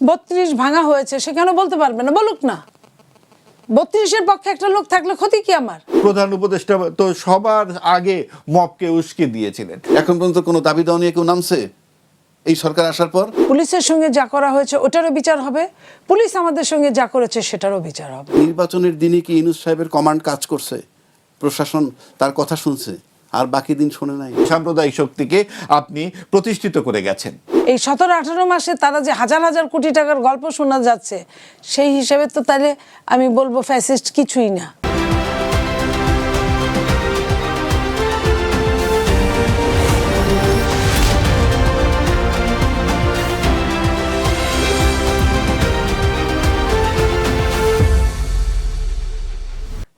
32 ভাঙা হয়েছে, সে কেন বলতে পারবে না? বলুক না। 32-এর পক্ষে একটা লোক থাকলে ক্ষতি কি আমার? প্রধান উপদেষ্টা তো সবার আগে মবকে উস্কে দিয়েছিলেন। এখন পর্যন্ত কোনো দাবি দাওয়া নিয়ে কেউ নামছে এই সরকার আসার পর? পুলিশের সঙ্গে যা করা হয়েছে ওটারও বিচার হবে, পুলিশ আমাদের সঙ্গে যা করেছে সেটারও বিচার হবে। নির্বাচনের দিনে কি ইউনূস সাহেবের কমান্ড কাজ করছে? প্রশাসন তার কথা শুনছে, আর বাকি দিন শোনে নাই। সাম্প্রদায়িক শক্তিকে আপনি প্রতিষ্ঠিত করে গেছেন। এই 17-18 মাসে তারা যে হাজার হাজার কোটি টাকার গল্প শোনা যাচ্ছে, সেই হিসেবে তো তাহলে আমি বলবো ফ্যাসিস্ট কিছুই না।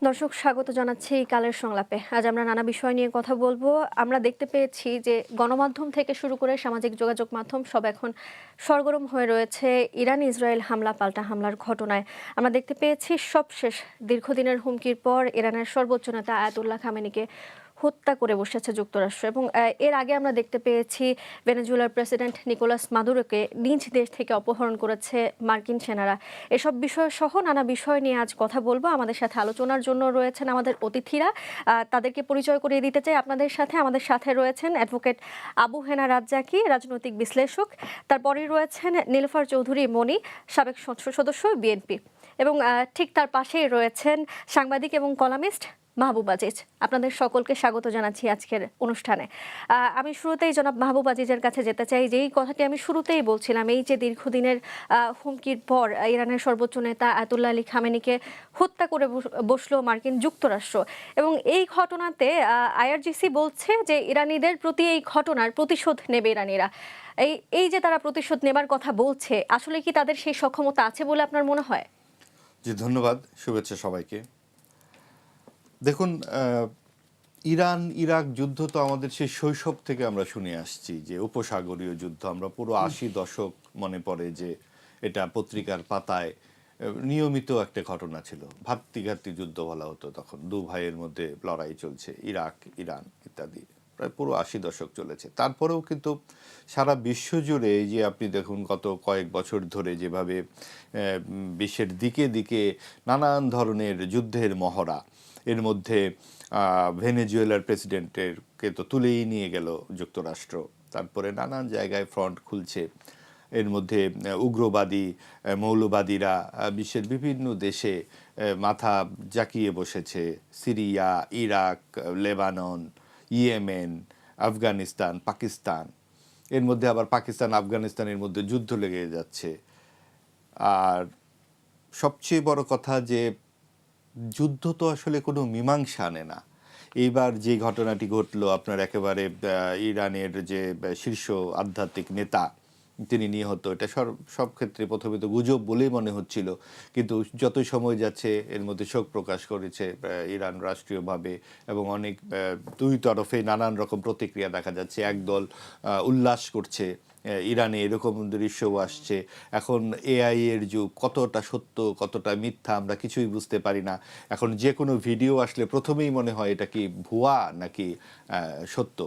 দর্শক, স্বাগত জানাচ্ছি কালের সংলাপে। আজ আমরা নানা বিষয় নিয়ে কথা বলবো। আমরা দেখতে পেয়েছি যে গণমাধ্যম থেকে শুরু করে সামাজিক যোগাযোগ মাধ্যম সব এখন সরগরম হয়ে রয়েছে ইরান ইসরায়েল হামলা পাল্টা হামলার ঘটনায়। আমরা দেখতে পেয়েছি সবশেষ দীর্ঘদিনের হুমকির পর ইরানের সর্বোচ্চ নেতা আয়াতুল্লাহ খামেনিকে হত্যা করে বসেছে যুক্তরাষ্ট্র, এবং এর আগে আমরা দেখতে পেয়েছি ভেনেজুয়েলার প্রেসিডেন্ট নিকোলাস মাদুরোকে নিজ দেশ থেকে অপহরণ করেছে মার্কিন সেনারা। এসব বিষয় সহ নানা বিষয় নিয়ে আজ কথা বলবো। আমাদের সাথে আলোচনার জন্য রয়েছেন আমাদের অতিথিরা, তাদেরকে পরিচয় করিয়ে দিতে চাই আপনাদের সাথে। আমাদের সাথে রয়েছেন অ্যাডভোকেট আবু হেনা রাজ্জাকি, রাজনৈতিক বিশ্লেষক। তারপরেই রয়েছেন নীলুফার চৌধুরী মনি, সাবেক সংসদ সদস্য বিএনপি, এবং ঠিক তার পাশেই রয়েছেন সাংবাদিক এবং কলামিস্ট মাহবুব আজিজ। আপনাদের সকলকে স্বাগত জানাচ্ছি আজকের অনুষ্ঠানে। আমি শুরুতেই জনাব মাহবুব আজিজের কাছে যেতে চাই, যেই কথাটি আমি শুরুতেই বলছিলাম, এই যে দীর্ঘদিনের হুমকির পর ইরানের সর্বোচ্চ নেতা আয়াতুল্লাহ আলী খামেনিকে হত্যা করে বসলো মার্কিন যুক্তরাষ্ট্র, এবং এই ঘটনাতে আইআরজিসি বলছে যে ইরানিদের প্রতি এই ঘটনার প্রতিশোধ নেবে ইরানিরা। এই যে তারা প্রতিশোধ নেবার কথা বলছে, আসলে কি তাদের সেই সক্ষমতা আছে বলে আপনার মনে হয়? জি, ধন্যবাদ। শুভেচ্ছা সবাইকে। দেখুন, ইরান ইরাক যুদ্ধ তো আমাদের সেই শৈশব থেকে আমরা শুনে আসছি, যে উপসাগরীয় যুদ্ধ। আমরা পুরো 80 দশক মনে পড়ে যে এটা পত্রিকার পাতায় নিয়মিত একটা ঘটনা ছিল। ভাতৃঘাতী যুদ্ধ বলা হতো তখন। দু ভাইয়ের মধ্যে লড়াই চলছে, ইরাক ইরান ইত্যাদি। প্রায় পুরো 80 দশক চলেছে। তারপরেও কিন্তু সারা বিশ্ব জুড়ে এই যে আপনি দেখুন গত কয়েক বছর ধরে যেভাবে বিশ্বের দিকে দিকে নানান ধরনের যুদ্ধের মহড়া, এর মধ্যে ভেনেজুয়েলার প্রেসিডেন্টেরকে তো তুলেই নিয়ে গেল যুক্তরাষ্ট্র। তারপরে নানান জায়গায় ফ্রন্ট খুলছে। এর মধ্যে উগ্রবাদী মৌলবাদীরা বিশ্বের বিভিন্ন দেশে মাথা জাকিয়ে বসেছে। Syria, Iraq, Lebanon, Yemen, Afghanistan, Pakistan. এর মধ্যে আবার পাকিস্তান আফগানিস্তানের মধ্যে যুদ্ধ লেগে যাচ্ছে। আর সবচেয়ে বড় কথা যে যুদ্ধ তো আসলে কোনো মীমাংসা আনে না। এইবার যে ঘটনাটি ঘটলো, আপনার একেবারে ইরানের যে শীর্ষ আধ্যাত্মিক নেতা তিনি নিহত, এটা সব ক্ষেত্রে প্রথমে তো গুজব বলেই মনে হচ্ছিল, কিন্তু যতই সময় যাচ্ছে এর মধ্যে শোক প্রকাশ করেছে ইরান রাষ্ট্রীয়ভাবে, এবং অনেক দুই তরফে নানান রকম প্রতিক্রিয়া দেখা যাচ্ছে। একদল উল্লাস করছে, ইরানে এরকম দৃশ্যও আসছে। এখন এআই এর যুগ, কতটা সত্য কতটা মিথ্যা আমরা কিছুই বুঝতে পারি না। এখন যে কোনো ভিডিও আসলে প্রথমেই মনে হয় এটা কি ভুয়া নাকি সত্য।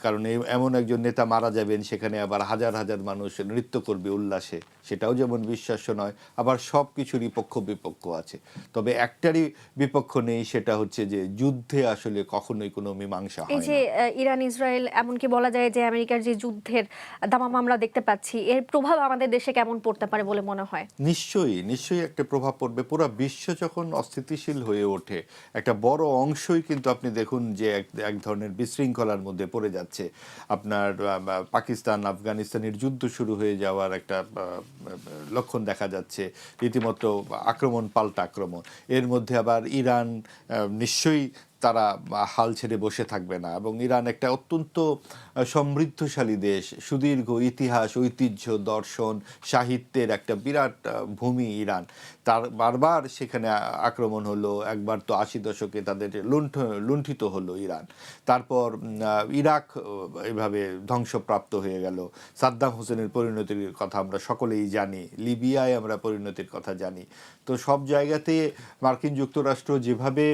কারণ এমন একজন নেতা মারা যাবেন, সেখানে আবার হাজার হাজার মানুষ নৃত্য করবে উল্লাসে, সেটাও যেমন বিশ্বাস্য নয়। আবার সব কিছুরই পক্ষ বিপক্ষ আছে, তবে একটারই বিপক্ষ নেই, সেটা হচ্ছে যে যুদ্ধে আসলে কখনোই কোনো মীমাংসা হয় না। এই যে ইরান ইসরায়েল, এমনকি বলা যায় যে আমেরিকার যে যুদ্ধের দামামা আমরা দেখতে পাচ্ছি, এর প্রভাব আমাদের দেশে কেমন পড়তে পারে বলে মনে হয়? নিশ্চয়ই নিশ্চয়ই একটা প্রভাব পড়বে। পুরো বিশ্ব যখন অস্থিতিশীল হয়ে ওঠে, একটা বড় অংশই কিন্তু আপনি দেখুন যে এক ধরনের বিশৃঙ্খলার মধ্যে পড়ে যাচ্ছে। আপনার পাকিস্তান আফগানিস্তানের যুদ্ধ শুরু হয়ে যাওয়ার একটা লক্ষণ দেখা যাচ্ছে, রীতিমতো আক্রমণ পাল্টা আক্রমণ। এর মধ্যে আবার ইরান নিশ্চয়ই তারা হাল ছেড়ে বসে থাকবে না, এবং ইরান একটা অত্যন্ত সমৃদ্ধশালী দেশ, সুদীর্ঘ ইতিহাস, ঐতিহ্য, দর্শন, সাহিত্যের একটা বিরাট ভূমি ইরান। তার বারবার সেখানে আক্রমণ হলো। একবার তো 80 দশকে তাদের লুণ্ঠিত হলো ইরান। তারপর ইরাক এভাবে ধ্বংসপ্রাপ্ত হয়ে গেল। সাদ্দাম হোসেনের পরিণতির কথা আমরা সকলেই জানি, লিবিয়ায় আমরা পরিণতির কথা জানি। তো সব জায়গাতে মার্কিন যুক্তরাষ্ট্র যেভাবে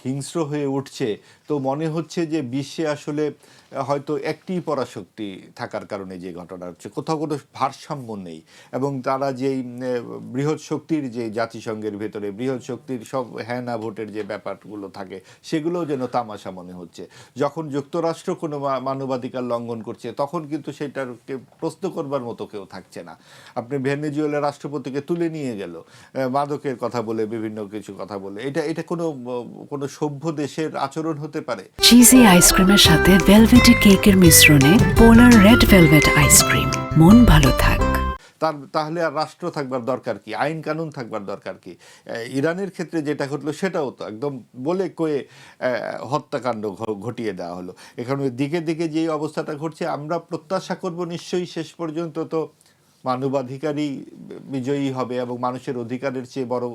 হিংস্র হয়ে উঠছে, তো মনে হচ্ছে যে বিশ্বে আসলে হয়তো একটি পরাশক্তি থাকার কারণে যে ঘটনা হচ্ছে, কোথাও কোনো ভারসাম্য নেই। এবং তারা যেই বৃহৎ শক্তির যে জাতিসংঘের ভেতরে বৃহৎ শক্তির সব হ্যাঁ না ভোটের যে ব্যাপারগুলো থাকে, সেগুলোও যেন তামাশা মনে হচ্ছে। যখন যুক্তরাষ্ট্র কোনো মানবাধিকার লঙ্ঘন করছে, তখন কিন্তু সেটাকে প্রশ্ন করবার মতো কেউ থাকছে না। আপনি ভেনেজুয়েলার রাষ্ট্রপতিকে তুলে নিয়ে গেল মাদকের কথা বলে, বিভিন্ন কিছু কথা বলে। এটা কোনো সভ্য দেশের আচরণ হতে পারে? চিজি আইসক্রিমের সাথে ভেলভেটি কেকের মিশ্রণে পোলার রেড ভেলভেট আইসক্রিম, মন ভালো থাক। তাহলে আর রাষ্ট্র থাকবার দরকার কি, আইন কানুন থাকবার দরকার কি? ইরানের ক্ষেত্রে যেটা ঘটলো সেটাও তো একদম বলে কয়ে হত্যাকাণ্ড ঘটিয়ে দেওয়া হলো। এখানে দিকে দিকে যে অবস্থাটা ঘটছে, আমরা প্রত্যাশা করব নিশ্চয়ই শেষ পর্যন্ত তো মানবাধিকারই বিজয়ী হবে এবং মানুষের অধিকারের চেয়ে বড়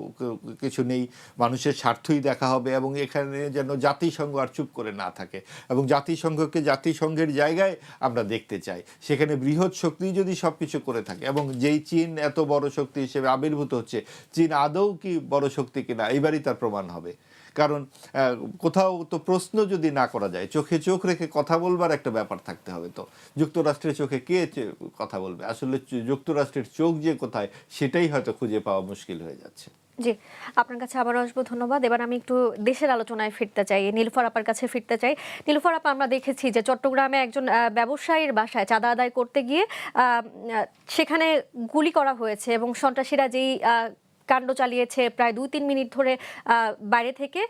কিছু নেই, মানুষের স্বার্থই দেখা হবে। এবং এখানে যেন জাতিসংঘ আর চুপ করে না থাকে, এবং জাতিসংঘকে জাতিসংঘের জায়গায় আমরা দেখতে চাই। সেখানে বৃহৎ শক্তি যদি সব কিছু করে থাকে, এবং যেই চীন এত বড় শক্তি হিসেবে আবির্ভূত হচ্ছে, চীন আদৌ কি বড় শক্তি কিনা এবারই তার প্রমাণ হবে। কারণ কোথাও তো প্রশ্ন যদি না করা যায়, চোখে চোখ রেখে কথা বলবার একটা ব্যাপার থাকতে হবে। তো যুক্তরাষ্ট্রের চোখে কে কথা বলবে? আসলে যুক্তরাষ্ট্রের চোখ যে কোথায়, সেটাই হয়তো খুঁজে পাওয়া মুশকিল হয়ে যাচ্ছে। জি, আপনার কাছে আবারও আসবো, ধন্যবাদ। এবার আমি একটু দেশের আলোচনায় ফিরতে চাই, নীলুফার আপার কাছে ফিরতে চাই। নীলুফার আপা, আমরা দেখেছি যে চট্টগ্রামে একজন ব্যবসায়ীর বাসায় চাঁদা আদায় করতে গিয়ে সেখানে গুলি করা হয়েছে, এবং সন্ত্রাসীরা যেই কাণ্ড চালিয়েছে, প্রায় 2-3 মিনিট ধরে বাইরে থেকে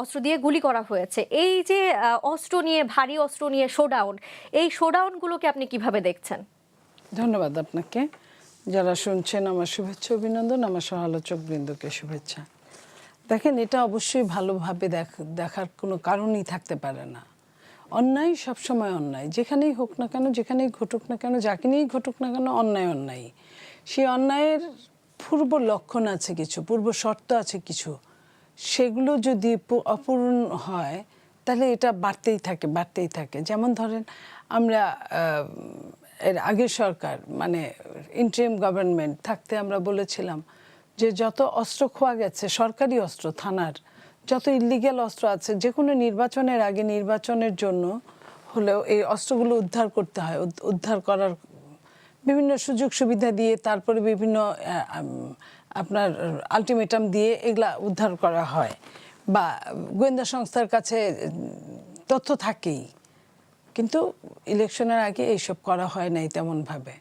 অস্ত্র দিয়ে গুলি করা হয়েছে। এই যে অস্ত্র নিয়ে, ভারী অস্ত্র নিয়ে শোডাউন, এই শোডাউনগুলোকে আপনি কিভাবে দেখছেন? ধন্যবাদ আপনাকে। যারা শুনছেন, আমার শুভেচ্ছা অভিনন্দন, আমার সহালোচক বৃন্দকে শুভেচ্ছা। দেখেন, এটা অবশ্যই ভালোভাবে দেখার কোনো কারণই থাকতে পারে না। অন্যায় সবসময় অন্যায়, যেখানেই হোক না কেন, যেখানেই ঘটুক না কেন, যাকে নিয়েই ঘটুক না কেন, অন্যায় অন্যায়। সেই অন্যায়ের পূর্ব লক্ষণ আছে কিছু, পূর্ব শর্ত আছে কিছু, সেগুলো যদি অপূরণ হয় তাহলে এটা বাড়তেই থাকে। যেমন ধরেন, আমরা এর আগের সরকার, মানে ইন্টারিম গভর্নমেন্ট থাকতে আমরা বলেছিলাম যে যত অস্ত্র খোয়া গেছে, সরকারি অস্ত্র, থানার যত ইলিগ্যাল অস্ত্র আছে, যে কোনো নির্বাচনের আগে, নির্বাচনের জন্য হলেও এই অস্ত্রগুলো উদ্ধার করতে হয়। উদ্ধার করার বিভিন্ন সুযোগ সুবিধা দিয়ে, তারপরে বিভিন্ন আপনার আলটিমেটাম দিয়ে এগুলা উদ্ধার করা হয়, বা গোয়েন্দা সংস্থার কাছে তথ্য থাকেই। কিন্তু ইলেকশনের আগে এইসব করা হয় নাই তেমনভাবে।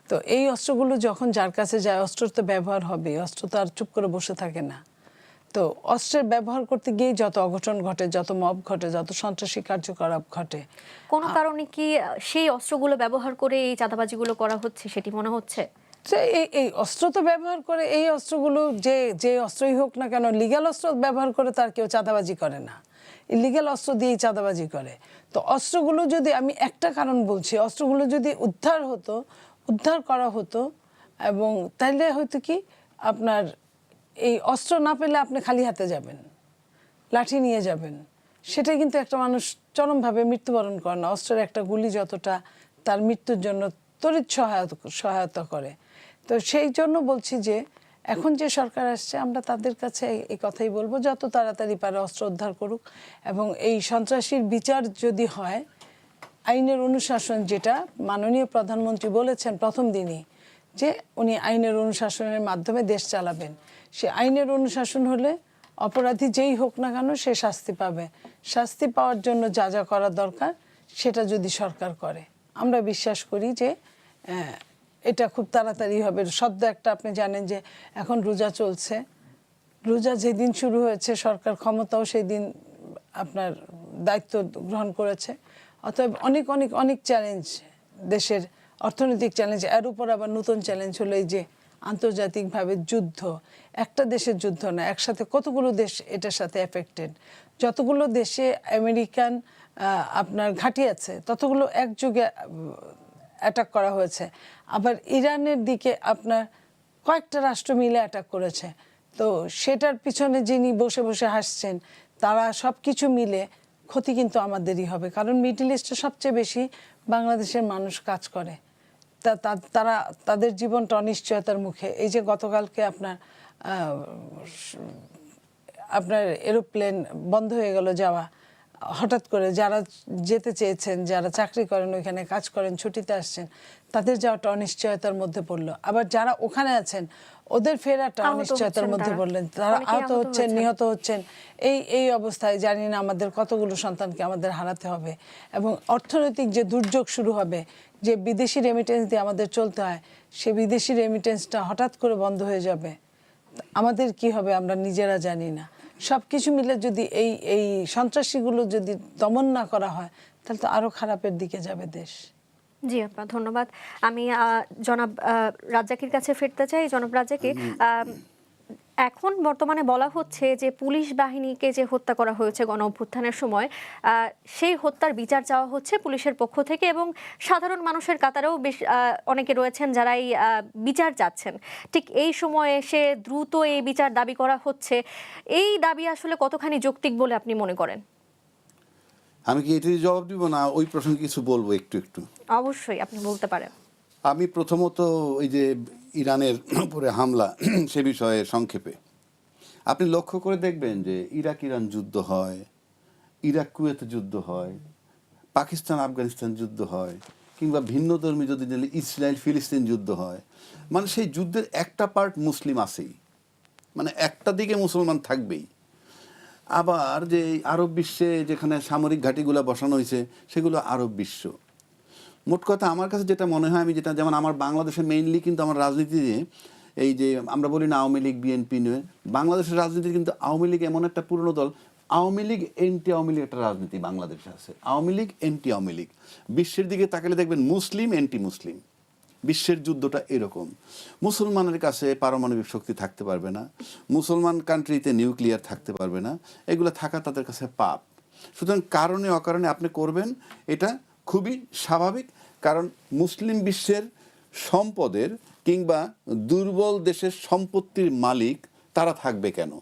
তো এই অস্ত্রগুলো যখন যার কাছে যায়, অস্ত্র তো ব্যবহার হবে, অস্ত্র তো আর চুপ করে বসে থাকে না। তো অস্ত্রের ব্যবহার করতে গিয়ে যত অঘটন ঘটে, যত মব ঘটে, যত সন্ত্রাসী কার্যকলাপ ঘটে, কোনো কারণে কি সেই অস্ত্রগুলো ব্যবহার করে এই চাঁদাবাজিগুলো করা হচ্ছে, সেটি মনে হচ্ছে? এই অস্ত্র তো ব্যবহার করে, এই অস্ত্রগুলো যে অস্ত্রই হোক না কেন, লিগ্যাল অস্ত্র ব্যবহার করে তার কেউ চাঁদাবাজি করে না, ইলিগ্যাল অস্ত্র দিয়েই চাঁদাবাজি করে। তো অস্ত্রগুলো যদি, আমি একটা কারণ বলছি, অস্ত্রগুলো যদি উদ্ধার করা হতো, এবং তাইলে হয়তো কি, আপনার এই অস্ত্র না পেলে আপনি খালি হাতে যাবেন, লাঠি নিয়ে যাবেন, সেটা কিন্তু একটা মানুষ চরমভাবে মৃত্যুবরণ করে না। অস্ত্রের একটা গুলি যতটা তার মৃত্যুর জন্য তড়িৎ সহায়তা করে। তো সেই জন্য বলছি যে এখন যে সরকার আসছে, আমরা তাদের কাছে এই কথাই বলবো, যত তাড়াতাড়ি পারে অস্ত্র উদ্ধার করুক, এবং এই সন্ত্রাসীর বিচার যদি হয়, আইনের অনুশাসন, যেটা মাননীয় প্রধানমন্ত্রী বলেছেন প্রথম দিনই, যে উনি আইনের অনুশাসনের মাধ্যমে দেশ চালাবেন। সে আইনের অনুশাসন হলে অপরাধী যেই হোক না কেন, সে শাস্তি পাবে। শাস্তি পাওয়ার জন্য যা যা করা দরকার, সেটা যদি সরকার করে, আমরা বিশ্বাস করি যে এটা খুব তাড়াতাড়ি হবে। সদ্য একটা, আপনি জানেন যে এখন রোজা চলছে, রোজা যেদিন শুরু হয়েছে, সরকার ক্ষমতাও সেই দিন আপনার দায়িত্ব গ্রহণ করেছে। অতএব অনেক অনেক অনেক চ্যালেঞ্জ, দেশের অর্থনৈতিক চ্যালেঞ্জ, এর উপর আবার নতুন চ্যালেঞ্জ হলো এই যে আন্তর্জাতিকভাবে যুদ্ধ। একটা দেশের যুদ্ধ না, একসাথে কতগুলো দেশ এটার সাথে এফেক্টেড। যতগুলো দেশে আমেরিকান আপনার ঘাঁটি আছে, ততগুলো একযোগে অ্যাটাক করা হয়েছে। আবার ইরানের দিকে আপনার কয়েকটা রাষ্ট্র মিলে অ্যাটাক করেছে। তো সেটার পিছনে যিনি বসে বসে হাসছেন, তারা সব কিছু মিলে ক্ষতি কিন্তু আমাদেরই হবে। কারণ মিডল ইস্টে সবচেয়ে বেশি বাংলাদেশের মানুষ কাজ করে, তারা তাদের জীবনটা অনিশ্চয়তার মুখে। এই যে গতকালকে আপনার আপনার এরোপ্লেন বন্ধ হয়ে গেল যাওয়া, হঠাৎ করে যারা যেতে চেয়েছেন, যারা চাকরি করেন, ওইখানে কাজ করেন, ছুটিতে আসছেন, তাদের যাওয়াটা অনিশ্চয়তার মধ্যে পড়লো। আবার যারা ওখানে আছেন ওদের ফেরাটা আহত অনিশ্চয়তার হচ্ছেন মধ্যে তারা। পড়লেন, তারা অনেকেই আহত আহত হচ্ছেন, হয়েছেন। নিহত হচ্ছেন। এই অবস্থায় জানি না আমাদের কতগুলো সন্তানকে আমাদের হারাতে হবে, এবং অর্থনৈতিক যে দুর্যোগ শুরু হবে, যে বিদেশি রেমিটেন্স দিয়ে আমাদের চলতে হয়, সে বিদেশি রেমিটেন্সটা হঠাৎ করে বন্ধ হয়ে যাবে। আমাদের কি হবে আমরা নিজেরা জানি না। সব কিছু মিলে যদি এই সন্ত্রাসীগুলো যদি দমন না করা হয়, তাহলে তো আরো খারাপের দিকে যাবে দেশ। জি আপা, ধন্যবাদ। আমি জনাব রাজ্জাকির কাছে ফিরতে চাই। জনাব রাজ্জাকি, এখন বর্তমানে বলা হচ্ছে যে পুলিশ বাহিনীকে যে হত্যা করা হয়েছে গণ অভ্যুত্থানের সময়, সেই হত্যার বিচার চাওয়া হচ্ছে পুলিশের পক্ষ থেকে, এবং সাধারণ মানুষের কাতারেও বেশ অনেকে রয়েছেন যারা এই বিচার চাচ্ছেন। ঠিক এই সময়ে এসে দ্রুত এই বিচার দাবি করা হচ্ছে, এই দাবি আসলে কতখানি যৌক্তিক বলে আপনি মনে করেন? আমি কি এটির জবাব দিব না ওই প্রসঙ্গে কিছু বলবো একটু একটু? অবশ্যই আপনি বলতে পারেন। আমি প্রথমত ওই যে ইরানের উপরে হামলা সে বিষয়ে সংক্ষেপে, আপনি লক্ষ্য করে দেখবেন যে ইরাক ইরান যুদ্ধ হয়, ইরাক কুয়েত যুদ্ধ হয়, পাকিস্তান আফগানিস্তান যুদ্ধ হয়, কিংবা ভিন্নধর্মী যদি নিলে ইসরায়েল ফিলিস্তিন যুদ্ধ হয়, মানে সেই যুদ্ধের একটা পার্ট মুসলিম আছেই, মানে একটা দিকে মুসলমান থাকবেই। আবার যে আরব বিশ্বে যেখানে সামরিক ঘাঁটিগুলো বসানো হয়েছে সেগুলো আরব বিশ্ব। মোট কথা আমার কাছে যেটা মনে হয়, আমি যেটা, যেমন আমার বাংলাদেশে মেইনলি কিন্তু আমার রাজনীতিতে এই যে আমরা বলি না আওয়ামী লীগ বিএনপি নিয়ে, বাংলাদেশের রাজনীতি কিন্তু আওয়ামী লীগ এমন একটা পুরনো দল, আওয়ামী লীগ এন্টি আওয়ামী লীগ একটা রাজনীতি বাংলাদেশে আছে, আওয়ামী লীগ এন্টি আওয়ামী লীগ। বিশ্বের দিকে তাকালে দেখবেন মুসলিম এন্টি মুসলিম, বিশ্বের যুদ্ধটা এরকম। মুসলমানের কাছে পারমাণবিক শক্তি থাকতে পারবে না, মুসলমান কান্ট্রিতে নিউক্লিয়ার থাকতে পারবে না, এগুলো থাকা তাদের কাছে পাপ। সুতরাং কারণে অকারণে আপনি করবেন, এটা খুবই স্বাভাবিক। কারণ মুসলিম বিশ্বের সম্পদের কিংবা দুর্বল দেশের সম্পত্তির মালিক তারা থাকবে কেন?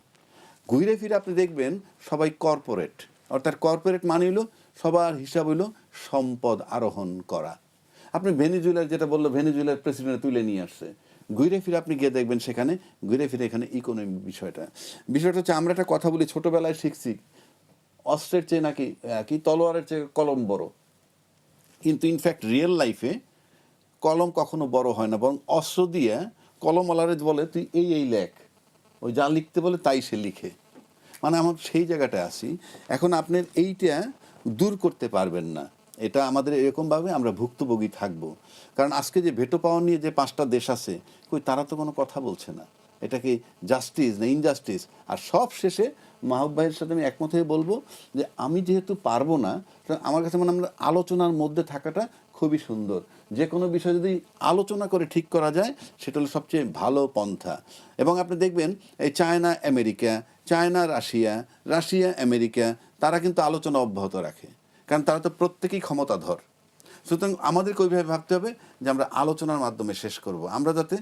ঘুরে ফিরে আপনি দেখবেন সবাই কর্পোরেট, অর্থাৎ কর্পোরেট মানে হলো সবার হিসাব হলো সম্পদ আরোহণ করা। আপনি ভেনেজুয়েলার যেটা বললো, ভেনেজুয়েলার প্রেসিডেন্ট তুলে নিয়ে আসছে, ঘুরে ফিরে আপনি গিয়ে দেখবেন সেখানে ঘুরে ফিরে এখানে ইকোনমি বিষয়টা হচ্ছে, আমরা একটা কথা বলি ছোটবেলায় শিখছি, অস্ত্রের চেয়ে নাকি কি তলোয়ারের চেয়ে কলম বড়, কিন্তু ইনফ্যাক্ট রিয়েল লাইফে কলম কখনো বড় হয় না, বরং অস্ত্র দিয়ে কলমওয়ালারে বলে তুই এই লেখ, ওই যা লিখতে বলে তাই সে লিখে। মানে আমার সেই জায়গাটায় আসি। এখন আপনার এইটা দূর করতে পারবেন না, এটা আমাদের এরকমভাবে আমরা ভুক্তভোগী থাকব। কারণ আজকে যে ভেটো পাওয়ার নিয়ে যে 5টা দেশ আছে, কই তারা তো কোনো কথা বলছে না, এটা কি জাস্টিস না ইনজাস্টিস? আর সব শেষে মাহবুব ভাইয়ের সাথে আমি একমত হয়ে বলবো যে আমি যেহেতু পারবো না, আমার কাছে মানে আমরা আলোচনার মধ্যে থাকাটা খুবই সুন্দর। যে কোনো বিষয় যদি আলোচনা করে ঠিক করা যায় সেটা হলো সবচেয়ে ভালো পন্থা। এবং আপনি দেখবেন এই China America, China Russia, Russia America, তারা কিন্তু আলোচনা অব্যাহত রাখে, কারণ তারা তো প্রত্যেকেই ক্ষমতাধর। সুতরাং আমাদেরকে ওইভাবে ভাবতে হবে যে আমরা আলোচনার মাধ্যমে শেষ করব, আমরা যাতে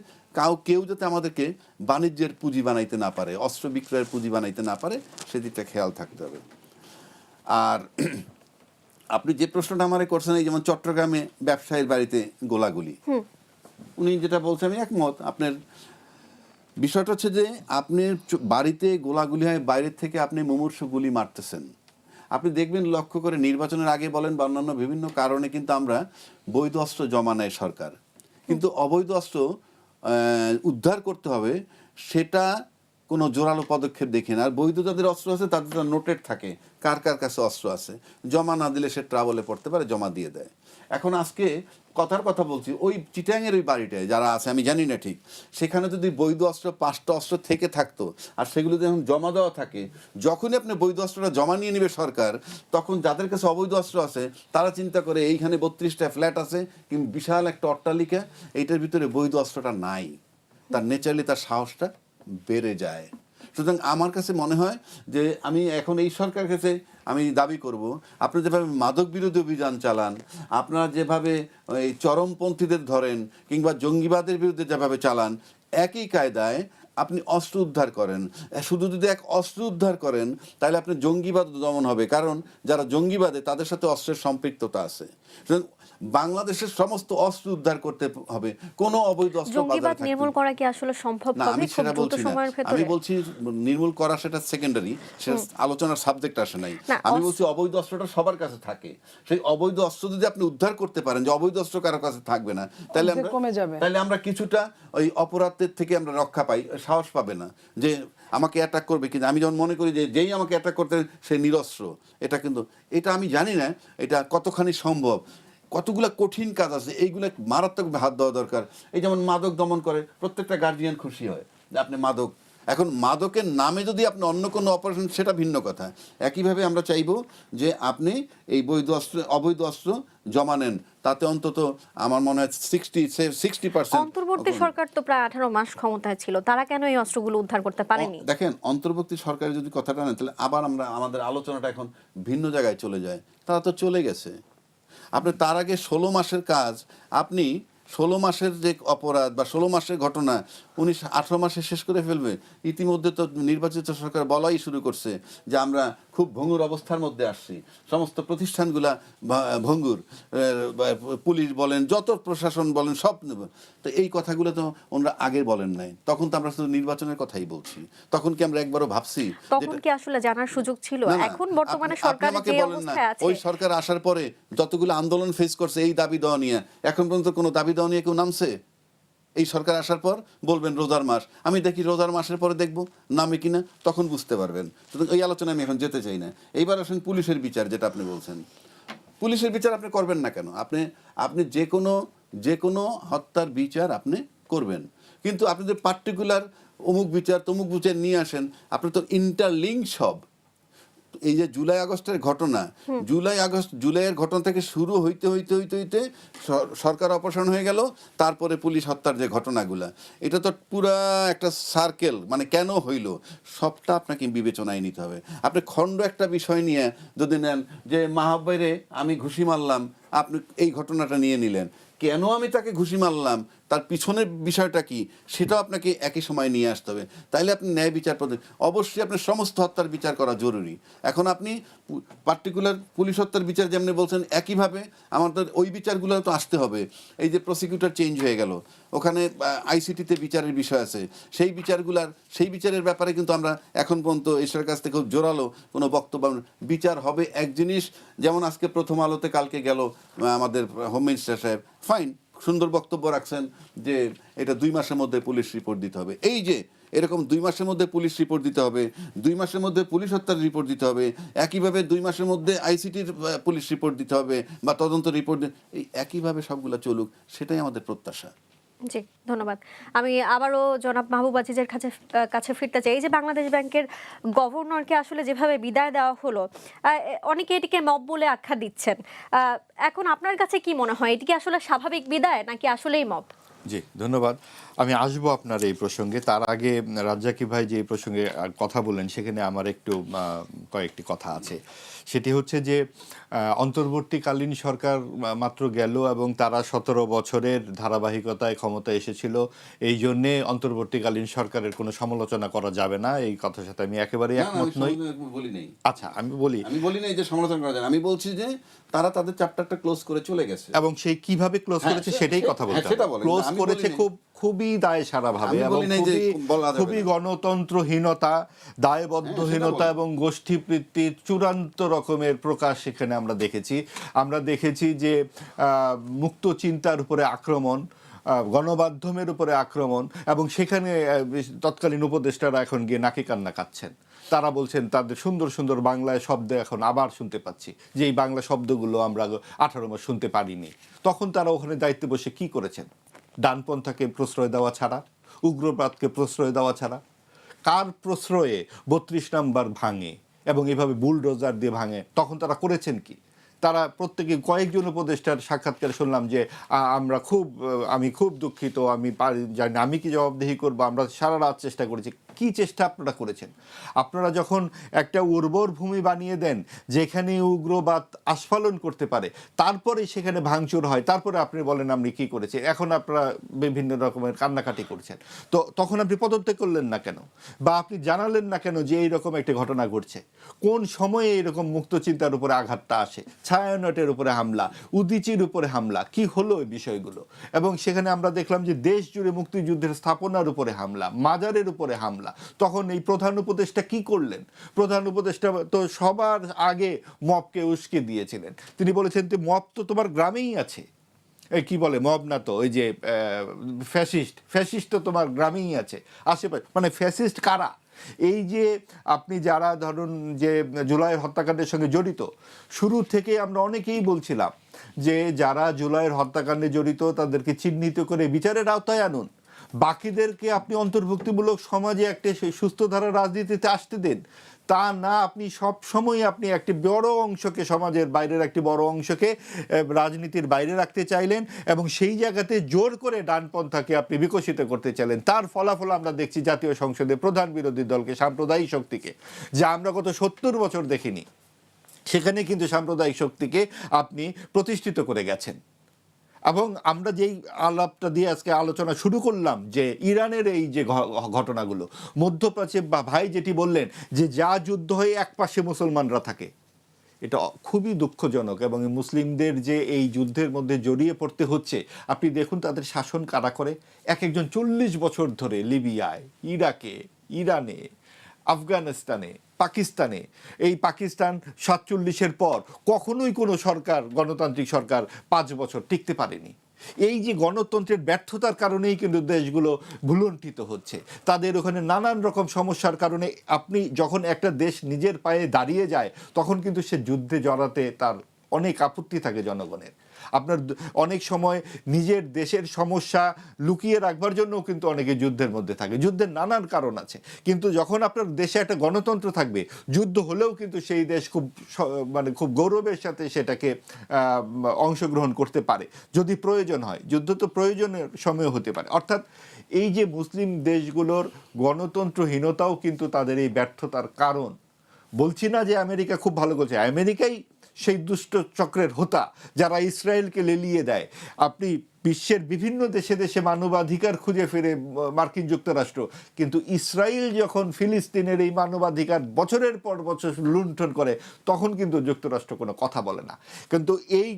কেউ যাতে আমাদেরকে বাণিজ্যের পুঁজি বানাইতে না পারে, অস্ত্র বিক্রয়ের পুঁজি বানাইতে না পারে, সেদিকটা খেয়াল থাকতে হবে। আর আপনি যে প্রশ্নটা আমারে করছেন, এই যেমন চট্টগ্রামে ব্যবসায়ীর বাড়িতে গোলাগুলি, উনি যেটা বলছেন আমি একমত। আপনার বিষয়টা হচ্ছে যে আপনি বাড়িতে গোলাগুলি হয়, বাইরের থেকে আপনি মুমূর্ষু গুলি মারতেছেন। আপনি দেখবেন লক্ষ্য করে নির্বাচনের আগে বলেন বা অন্যান্য বিভিন্ন কারণে কিন্তু আমরা বৈধ অস্ত্র জমা নেয় সরকার, কিন্তু অবৈধ অস্ত্র উদ্ধার করতে হবে সেটা কোনো জোরালো পদক্ষেপ দেখি না। আর বৈধ যাদের অস্ত্র আছে তাদের নোটেড থাকে কার কার কাছে অস্ত্র আছে, জমা না দিলে সে ট্রাবলে পড়তে পারে, জমা দিয়ে দেয়। এখন আজকে কথার কথা বলছি, ওই চিটাংয়ের ওই বাড়িটায় যারা আছে আমি জানি না ঠিক, সেখানে যদি বৈধ অস্ত্র 5টা অস্ত্র থেকে থাকতো আর সেগুলো যখন জমা দেওয়া থাকে, যখনই আপনি বৈধ অস্ত্রটা জমা নিয়ে নেবে সরকার, তখন যাদের কাছে অবৈধ অস্ত্র আছে তারা চিন্তা করে এইখানে 32টা ফ্ল্যাট আছে কিন্তু বিশাল একটা অট্টালিকা, এইটার ভিতরে বৈধ অস্ত্রটা নাই, তার নেচারলি তার সাহসটা বেড়ে যায়। সুতরাং আমার কাছে মনে হয় যে আমি এখন এই সরকারের কাছে আমি দাবি করব, আপনি যেভাবে মাদক বিরোধী অভিযান চালান, আপনারা যেভাবে এই চরমপন্থীদের ধরেন কিংবা জঙ্গিবাদের বিরুদ্ধে যেভাবে চালান, একই কায়দায় আপনি অস্ত্র উদ্ধার করেন, শুধু যদি এক অস্ত্র উদ্ধার করেন তাহলে আপনি জঙ্গিবাদ দমন হবে, কারণ যারা জঙ্গিবাদে তাদের সাথে অস্ত্রের সম্পৃক্ততা আছে। সুতরাং বাংলাদেশের সমস্ত অস্ত্র উদ্ধার করতে হবে, কোনো অবৈধ অস্ত্র জঙ্গিবাদ বাজারে থাকতে নির্মূল করা কি আসলে সম্ভব না, হবে আমি খুব সেটা দ্রুত বলছি না। সময়ের ভেতরে? আমি বলছি নির্মূল করা সেটা সেকেন্ডারি, সেটা আলোচনার সাবজেক্ট আসে নাই। না, আমি বলছি অবৈধ অস্ত্রটা সবার কাছে থাকে, সেই অবৈধ অস্ত্র যদি আপনি উদ্ধার করতে পারেন, যে অবৈধ অস্ত্র কারো কাছে থাকবে না, তাহলে অর্ধেক আমরা কমে যাবে। তাহলে আমরা কিছুটা ওই অপরাধের থেকে আমরা রক্ষা পাই, সাহস পাবে না যে আমাকে অ্যাটাক করবে। কিন্তু আমি যখন মনে করি যে যেই আমাকে অ্যাটাক করতে সে নিরস্ত্র, এটা কিন্তু এটা আমি জানি না এটা কতখানি সম্ভব। কতগুলা কঠিন কাজ আছে, এইগুলো মারাত্মকভাবে হাত দেওয়া দরকার। এই যেমন মাদক দমন করে প্রত্যেকটা গার্জিয়ান খুশি হয় যে আপনি মাদক, এখন মাদকের নামে যদি আপনি অন্য কোনো অপারেশন, সেটা ভিন্ন কথা। একইভাবে আমরা চাইবো যে আপনি এই অবৈধ অস্ত্র জমা নেন, তাতে অন্তত আমার মনে হয় 60%। অন্তর্বর্তী সরকার তো প্রায় 18 মাস ক্ষমতায় ছিল, তারা কেন এই অস্ত্রগুলো উদ্ধার করতে পারেনি? দেখেন, অন্তর্বর্তী সরকারের যদি কথাটা নেন তাহলে আবার আমাদের আলোচনাটা এখন ভিন্ন জায়গায় চলে যায়। তারা তো চলে গেছে। আপনি তার আগে 16 মাসের কাজ, আপনি 16 মাসের যে অপরাধ বা 16 মাসের ঘটনা 18 মাসে শেষ করে ফেলবে। ইতিমধ্যে তো নির্বাচিত সরকার বলাই শুরু করছে যে আমরা খুব ভঙ্গুর অবস্থার মধ্যে আসছি, সমস্ত প্রতিষ্ঠানগুলা ভঙ্গুর, পুলিশ বলেন, যত প্রশাসন বলেন, সব। তো এই কথাগুলো তো ওনারা আগে বলেন নাই, তখন তো আমরা শুধু নির্বাচনের কথাই বলছি। তখন কি আমরা একবারও ভাবছি? তখন কি আসলে জানার সুযোগ ছিল? না, না, এখন বর্তমানে আপনি সরকার আমাকে যে বলেন না, অবস্থায় আছে, ওই সরকার আসার পরে যতগুলো আন্দোলন ফেস করছে এই দাবি দেওয়া নিয়ে, এখন পর্যন্ত কোনো দাবি দেওয়া নিয়ে কেউ নামছে? এই সরকার আসার পর বলবেন রোজার মাস, আমি দেখি রোজার মাসের পরে দেখবো নামে কিনা, তখন বুঝতে পারবেন। সুতরাং এই আলোচনা আমি এখন যেতে চাই না। এইবার আসেন পুলিশের বিচার, যেটা আপনি বলছেন। পুলিশের বিচার আপনি করবেন না কেন? আপনি যে কোনো হত্যার বিচার আপনি করবেন, কিন্তু আপনি যে পার্টিকুলার অমুক বিচার তমুক বিচার নিয়ে আসেন, আপনি তো ইন্টারলিঙ্ক সব। এই যে জুলাই আগস্টের ঘটনা, জুলাইয়ের ঘটনা থেকে শুরু হইতে সরকার অপসারণ হয়ে গেল, তারপরে পুলিশ হত্যার যে ঘটনাগুলা, এটা তো পুরা একটা সার্কেল। মানে কেন হইল সবটা আপনাকে বিবেচনায় নিতে হবে। আপনি খণ্ড একটা বিষয় নিয়ে যদি নেন যে মাহবুবেরে আমি ঘুষি মারলাম, আপনি এই ঘটনাটা নিয়ে নিলেন, কেন আমি তাকে ঘুষি মারলাম, তার পিছনের বিষয়টা কি, সেটাও আপনাকে একই সময় নিয়ে আসতে হবে। তাইলে আপনি ন্যায় বিচার পদ্ধতি, অবশ্যই আপনার সমস্ত হত্যার বিচার করা জরুরি। এখন আপনি পার্টিকুলার পুলিশ হত্যার বিচার যেমনি বলছেন, একইভাবে আমাদের ওই বিচারগুলো তো আসতে হবে। এই যে প্রসিকিউটর চেঞ্জ হয়ে গেল, ওখানে আইসিটিতে বিচারের বিষয় আছে, সেই বিচারের ব্যাপারে কিন্তু আমরা এখন পর্যন্ত ঈশ্বরের কাছ থেকে খুব জোরালো কোনো বক্তব্য। বিচার হবে এক জিনিস, যেমন আজকে প্রথম আলোতে কালকে গেল আমাদের হোম মিনিস্টার সাহেব, ফাইন, সুন্দর বক্তব্য রাখছেন যে এটা 2 মাসের মধ্যে পুলিশ রিপোর্ট দিতে হবে। এই যে এরকম 2 মাসের মধ্যে পুলিশ রিপোর্ট দিতে হবে, 2 মাসের মধ্যে পুলিশ হত্যার রিপোর্ট দিতে হবে, একইভাবে 2 মাসের মধ্যে আইসিটির পুলিশ রিপোর্ট দিতে হবে বা তদন্ত রিপোর্ট, এই একইভাবে সবগুলো চলুক, সেটাই আমাদের প্রত্যাশা। জি, ধন্যবাদ। আমি আবারও জনাব মাহবুব আজিজের কাছে ফিরতে চাই। এই যে বাংলাদেশ ব্যাংকের গভর্নরকে আসলে যেভাবে বিদায় দেওয়া হলো, অনেকে এটিকে মব বলে আখ্যা দিচ্ছেন। এখন আপনার কাছে কি মনে হয়, এটি কি আসলে স্বাভাবিক বিদায় নাকি আসলেই মব? জি, ধন্যবাদ। আমি আসবো আপনার এই প্রসঙ্গে। তার আগে রাজ্জাকি ভাই যে এই প্রসঙ্গে কথা বললেন, সেখানে আমার একটু কয়েকটি কথা আছে। সেটি হচ্ছে যে অন্তর্বর্তীকালীন সরকার মাত্র গেল এবং তারা 17 বছরের ধারাবাহিকতায় ক্ষমতায় এসেছিল, এই জন্যে অন্তর্বর্তীকালীন সরকারের কোনো সমালোচনা করা যাবে না, এই কথার সাথে আমি একেবারেই একমত নই। আচ্ছা, আমি বলি নাই যে সমালোচনা করা যায়, আমি বলছি যে তারা তাদের চ্যাপ্টারটা ক্লোজ করে চলে গেছে, এবং সেই কিভাবে ক্লোজ করেছে সেটাই কথা বলতে হবে। ক্লোজ করেছে খুবই দায়সারা ভাবে এবং খুবই গণতন্ত্রহীনতা, দায়বদ্ধহীনতা এবং গোষ্ঠীবৃত্তির চূড়ান্ত রকমের প্রকাশ সেখানে আমরা দেখেছি যে মুক্ত চিন্তার উপরে আক্রমণ, গণমাধ্যমের উপরে আক্রমণ, এবং সেখানে তৎকালীন উপদেষ্টারা এখন গিয়ে নাকি কান্না কাচ্ছেন। তারা বলছেন তাদের সুন্দর সুন্দর বাংলায় শব্দ এখন আবার শুনতে পাচ্ছি, যে এই বাংলা শব্দগুলো আমরা 18 মাস শুনতে পারিনি। তখন তারা ওখানে দায়িত্বে বসে কি করেছেন? ডানপন্থাকে প্রশ্রয় দেওয়া ছাড়া, উগ্রবাদকে প্রশ্রয় দেওয়া ছাড়া। কার প্রশ্রয়ে 32 নাম্বার ভাঙে এবং এভাবে বুলডোজার দিয়ে ভাঙে, তখন তারা করেছেন কি? তারা প্রত্যেকে কয়েকজন উপদেষ্টার সাক্ষাৎকার শুনলাম যে আমি খুব দুঃখিত, আমি জানি আমি কি জবাবদিহি করবো, আমরা সারা রাত চেষ্টা করেছি। কি চেষ্টা আপনারা করেছেন? আপনারা যখন একটা উর্বর ভূমি বানিয়ে দেন যেখানে উগ্রবাদ আস্ফালন করতে পারে, তারপরে সেখানে ভাঙচুর হয়, তারপরে আপনি বলেন আপনি কি করেছেন, এখন আপনারা বিভিন্ন রকমের কান্নাকাটি করছেন। তো তখন আপনি পদত্যাগ করলেন না কেন, বা আপনি জানালেন না কেন যে এইরকম একটা ঘটনা ঘটছে? কোন সময়ে এরকম মুক্ত চিন্তার উপরে আঘাতটা আসে? ছায়ানটের উপরে হামলা, উদীচীর উপরে হামলা, কি হলো এই বিষয়গুলো? এবং সেখানে আমরা দেখলাম যে দেশ জুড়ে মুক্তিযুদ্ধের স্থাপনার উপরে হামলা, মাজারের উপরে হামলা। তখন এই প্রধান উপদেষ্টা কি করলেন? প্রধান উপদেষ্টা তো সবার আগে মবকে উস্কে দিয়েছিলেন। তিনি বলেছেন যে মব তো তোমার গ্রামেই আছে। কি বলে, মব না তো, ওই যে ফ্যাসিস্ট তো তোমার গ্রামেই আছে, আশেপাশে। মানে ফ্যাসিস্ট কারা? এই যে আপনি যারা ধরুন যে জুলাইয়ের হত্যাকাণ্ডের সঙ্গে জড়িত, শুরু থেকে আমরা অনেকেই বলছিলাম যে যারা জুলাইয়ের হত্যাকাণ্ডে জড়িত তাদেরকে চিহ্নিত করে বিচারের আওতায় আনুন, বাকিদেরকে আপনি অন্তর্ভুক্তিমূলক সমাজে একটা সুস্থ ধারা রাজনীতিতে আসতে দিন। তা না, আপনি সব সময় আপনি একটি বড় অংশকে, সমাজের বাইরের একটি বড় অংশকে রাজনীতির বাইরে রাখতে চাইলেন এবং সেই জায়গাতে জোর করে ডানপন্থাকে আপনি বিকশিত করতে চাইলেন। তার ফলাফল আমরা দেখছি জাতীয় সংসদে প্রধান বিরোধী দলকে, সাম্প্রদায়িক শক্তিকে, যা আমরা গত 70 বছর দেখিনি, সেখানে কিন্তু সাম্প্রদায়িক শক্তিকে আপনি প্রতিষ্ঠিত করে গেছেন। এবং আমরা যেই আলাপটা দিয়ে আজকে আলোচনা শুরু করলাম যে ইরানের এই যে ঘটনাগুলো, মধ্যপ্রাচ্যে বা ভাই যেটি বললেন যে যা যুদ্ধ হয়ে এক পাশে মুসলমানরা থাকে, এটা খুবই দুঃখজনক। এবং মুসলিমদের যে এই যুদ্ধের মধ্যে জড়িয়ে পড়তে হচ্ছে, আপনি দেখুন তাদের শাসন কারা করে। এক একজন 40 বছর ধরে লিবিয়ায়, ইরাকে, ইরানে, আফগানিস্তানে, পাকিস্তানে, এই পাকিস্তান 47-এর পর কখনোই কোনো সরকার, গণতান্ত্রিক সরকার 5 বছর টিকতে পারেনি। এই যে গণতন্ত্রের ব্যর্থতার কারণেই কিন্তু দেশগুলো ভুলুণ্ঠিত হচ্ছে। তাদের ওখানে নানান রকম সমস্যার কারণে আপনি যখন একটা দেশ নিজের পায়ে দাঁড়িয়ে যায়, তখন কিন্তু সে যুদ্ধে জড়াতে তার অনেক আপত্তি থাকে জনগণের। আপনার অনেক সময় নিজের দেশের সমস্যা লুকিয়ে রাখবার জন্যও কিন্তু অনেকে যুদ্ধের মধ্যে থাকে। যুদ্ধের নানান কারণ আছে, কিন্তু যখন আপনার দেশে একটা গণতন্ত্র থাকবে, যুদ্ধ হলেও কিন্তু সেই দেশ খুব গৌরবের সাথে সেটাকে অংশগ্রহণ করতে পারে যদি প্রয়োজন হয়। যুদ্ধ তো প্রয়োজনের সময় হতে পারে। অর্থাৎ এই যে মুসলিম দেশগুলোর গণতন্ত্রহীনতাও কিন্তু তাদের এই ব্যর্থতার কারণ। বলছি না যে আমেরিকা খুব ভালো করছে, আমেরিকাই সেই দুষ্ট চক্রের হোতা যারা ইসরায়েলকে লেলিয়ে দেয়। আপনি বিশ্বের বিভিন্ন দেশে দেশে মানবাধিকার খুঁজে ফিরে মার্কিন যুক্তরাষ্ট্র, কিন্তু ইসরায়েল যখন ফিলিস্তিনের এই মানবাধিকার বছরের পর বছর লুণ্ঠন করে, তখন কিন্তু যুক্তরাষ্ট্র কোনো কথা বলে না। কিন্তু এই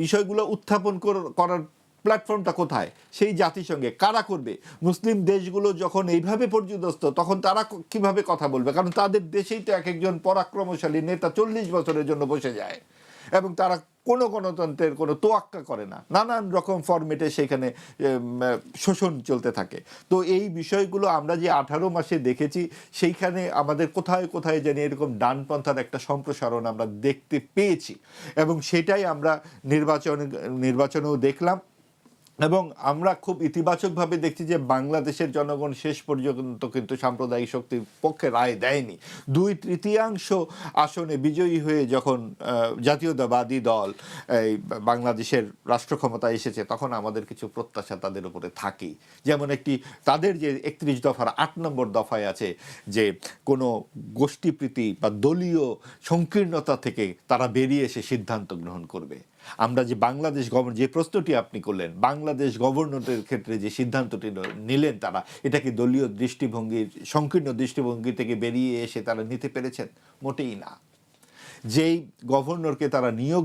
বিষয়গুলো উত্থাপন করার প্ল্যাটফর্মটা কোথায়? সেই জাতিসংঘে। কারা করবে? মুসলিম দেশগুলো যখন এইভাবে পর্যুদস্ত, তখন তারা কিভাবে কথা বলবে? কারণ তাদের দেশেই তো এক একজন পরাক্রমশালী নেতা 40 বছরের জন্য বসে যায় এবং তারা কোনো গণতন্ত্রের কোনো তোয়াক্কা করে না। নানান রকম ফরম্যাটে সেখানে শোষণ চলতে থাকে। তো এই বিষয়গুলো আমরা যে 18 মাসে দেখেছি, সেইখানে আমাদের কোথায় কোথায় জানি এরকম ডানপন্থার একটা সম্প্রসারণ আমরা দেখতে পেয়েছি এবং সেটাই আমরা নির্বাচনেও দেখলাম। এবং আমরা খুব ইতিবাচকভাবে দেখছি যে বাংলাদেশের জনগণ শেষ পর্যন্ত কিন্তু সাম্প্রদায়িক শক্তির পক্ষে রায় দেয়নি। 2/3 আসনে বিজয়ী হয়ে যখন জাতীয়তাবাদী দল এই বাংলাদেশের রাষ্ট্র ক্ষমতায় এসেছে, তখন আমাদের কিছু প্রত্যাশা তাদের উপরে থাকেই। যেমন তাদের যে 31 দফার 8 নম্বর দফায় আছে যে কোনো গোষ্ঠীপ্রীতি বা দলীয় সংকীর্ণতা থেকে তারা বেরিয়ে এসে সিদ্ধান্ত গ্রহণ করবে। আমরা যে বাংলাদেশ যে প্রশ্নটি আপনি করলেন, বাংলাদেশ গভর্নরের ক্ষেত্রে যে সিদ্ধান্তটি নিলেন তারা, এটা কি দলীয় দৃষ্টিভঙ্গির, সংকীর্ণ দৃষ্টিভঙ্গি থেকে বেরিয়ে এসে তারা নিতে পেরেছেন? মোটেই না। যেই গভর্নরকে তারা নিয়োগ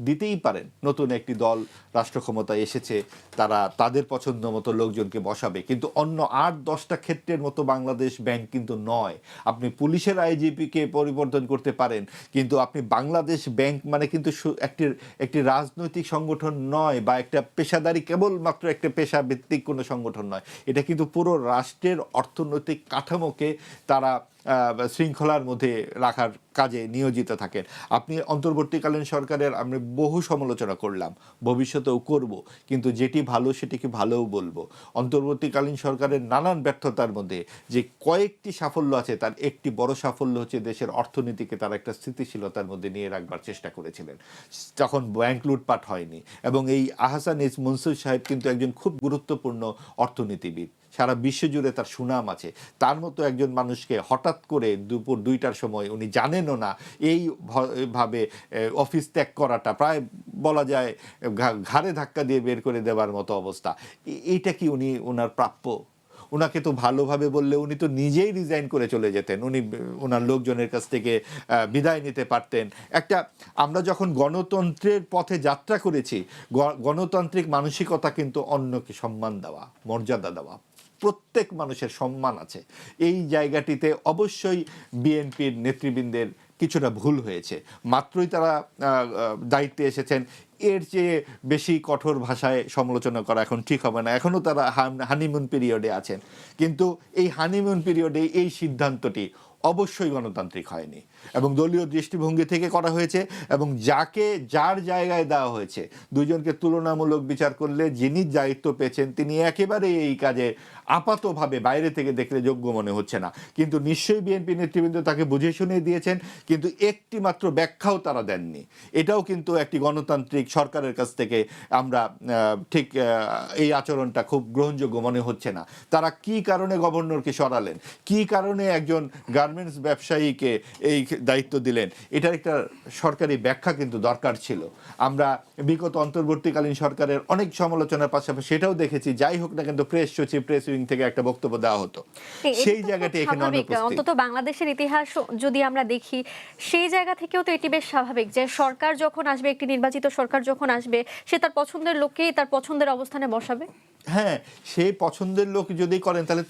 দিতেই পারেন, নতুন একটি দল রাষ্ট্র ক্ষমতায় এসেছে, তারা তাদের পছন্দ মতো লোকজনকে বসাবে, কিন্তু অন্য 8-10টা ক্ষেত্রের মতো বাংলাদেশ ব্যাংক কিন্তু নয়। আপনি পুলিশের আইজিপিকে পরিবর্তন করতে পারেন, কিন্তু আপনি বাংলাদেশ ব্যাংক মানে কিন্তু একটি রাজনৈতিক সংগঠন নয়, বা একটা পেশাদারি, কেবলমাত্র একটা পেশাভিত্তিক কোনো সংগঠন নয়। এটা কিন্তু পুরো রাষ্ট্রের অর্থনৈতিক কাঠামোকে তারা শৃঙ্খলার মধ্যে রাখার কাজে নিয়োজিত থাকেন। আপনি অন্তর্বর্তীকালীন সরকারের আমরা বহু সমালোচনা করলাম, ভবিষ্যতেও করব, কিন্তু যেটি ভালো সেটিকে ভালোও বলবো। অন্তর্বর্তীকালীন সরকারের নানান ব্যর্থতার মধ্যে যে কয়েকটি সাফল্য আছে, তার একটি বড় সাফল্য হচ্ছে দেশের অর্থনীতিকে তারা একটা স্থিতিশীলতার মধ্যে নিয়ে রাখবার চেষ্টা করেছিলেন, তখন ব্যাংক লুটপাট হয়নি। এবং এই আহসান মনসুর সাহেব কিন্তু একজন খুব গুরুত্বপূর্ণ অর্থনীতিবিদ, সারা বিশ্ব জুড়ে তার সুনাম আছে, তার মতো একজন মানুষকে হঠাৎ করে দুপুর 2টার সময়, উনি জানেনও না, এই ভাবে অফিস ত্যাগ করাটা প্রায় বলা যায় ঘাড়ে ধাক্কা দিয়ে বের করে দেওয়ার মতো অবস্থা। এইটা কি উনি ওনার প্রাপ্য? ওনাকে তো ভালোভাবে বললে উনি তো নিজেই রিজাইন করে চলে যেতেন, উনি ওনার লোকজনের কাছ থেকে বিদায় নিতে পারতেন। আমরা যখন গণতন্ত্রের পথে যাত্রা করেছি, গণতান্ত্রিক মানসিকতা কিন্তু অন্যকে সম্মান দেওয়া, মর্যাদা দেওয়া, প্রত্যেক মানুষের সম্মান আছে। এই জায়গাটিতে অবশ্যই বিএনপির নেতৃবৃন্দের কিছুটা ভুল হয়েছে। মাত্রই তারা দায়িত্বে এসেছেন, এর চেয়ে বেশি কঠোর ভাষায় সমালোচনা করা এখন ঠিক হবে না। এখনও তারা হানিমুন পিরিয়ডে আছেন, কিন্তু এই হানিমুন পিরিয়ডে এই সিদ্ধান্তটি অবশ্যই গণতান্ত্রিক হয়নি এবং দলীয় দৃষ্টিভঙ্গি থেকে করা হয়েছে, এবং যার জায়গায় দেওয়া হয়েছে, দুইজনকে তুলনামূলক বিচার করলে যিনি দায়িত্ব পেয়েছেন তিনি একেবারে এই কাজে আপাতভাবে বাইরে থেকে দেখলে যোগ্য মনে হচ্ছে না। কিন্তু নিশ্চয়ই বিএনপি নেতৃবৃন্দ তাকে বুঝে শুনে দিয়েছেন, কিন্তু একটি মাত্র ব্যাখ্যাও তারা দেননি। এটাও কিন্তু একটি গণতান্ত্রিক সরকারের কাছ থেকে আমরা ঠিক এই আচরণটা খুব গ্রহণযোগ্য মনে হচ্ছে না। তারা কি কারণে গভর্নরকে সরালেন, কি কারণে একজন গার্মেন্টস ব্যবসায়ীকে এই দায়িত্ব দিলেন, এটার একটা সরকারি ব্যাখ্যা কিন্তু দরকার ছিল। আমরা বিগত অন্তর্বর্তীকালীন সরকারের অনেক সমালোচনার পাশাপাশি সেটাও দেখেছি, যাই হোক না কিন্তু প্রেস সচিব, প্রেস উইং থেকে একটা বক্তব্য দেওয়া হতো, সেই জায়গাটি এখানে অনুপস্থিত। অন্তত বাংলাদেশের ইতিহাস যদি আমরা দেখি, সেই জায়গা থেকেও তো এটি বেশ স্বাভাবিক যে সরকার যখন আসবে, একটি নির্বাচিত সরকার যখন আসবে, সে তার পছন্দের লোককেই তার পছন্দের অবস্থানে বসাবে। হ্যাঁ, সেই পছন্দের লোক যদি করেন তাহলে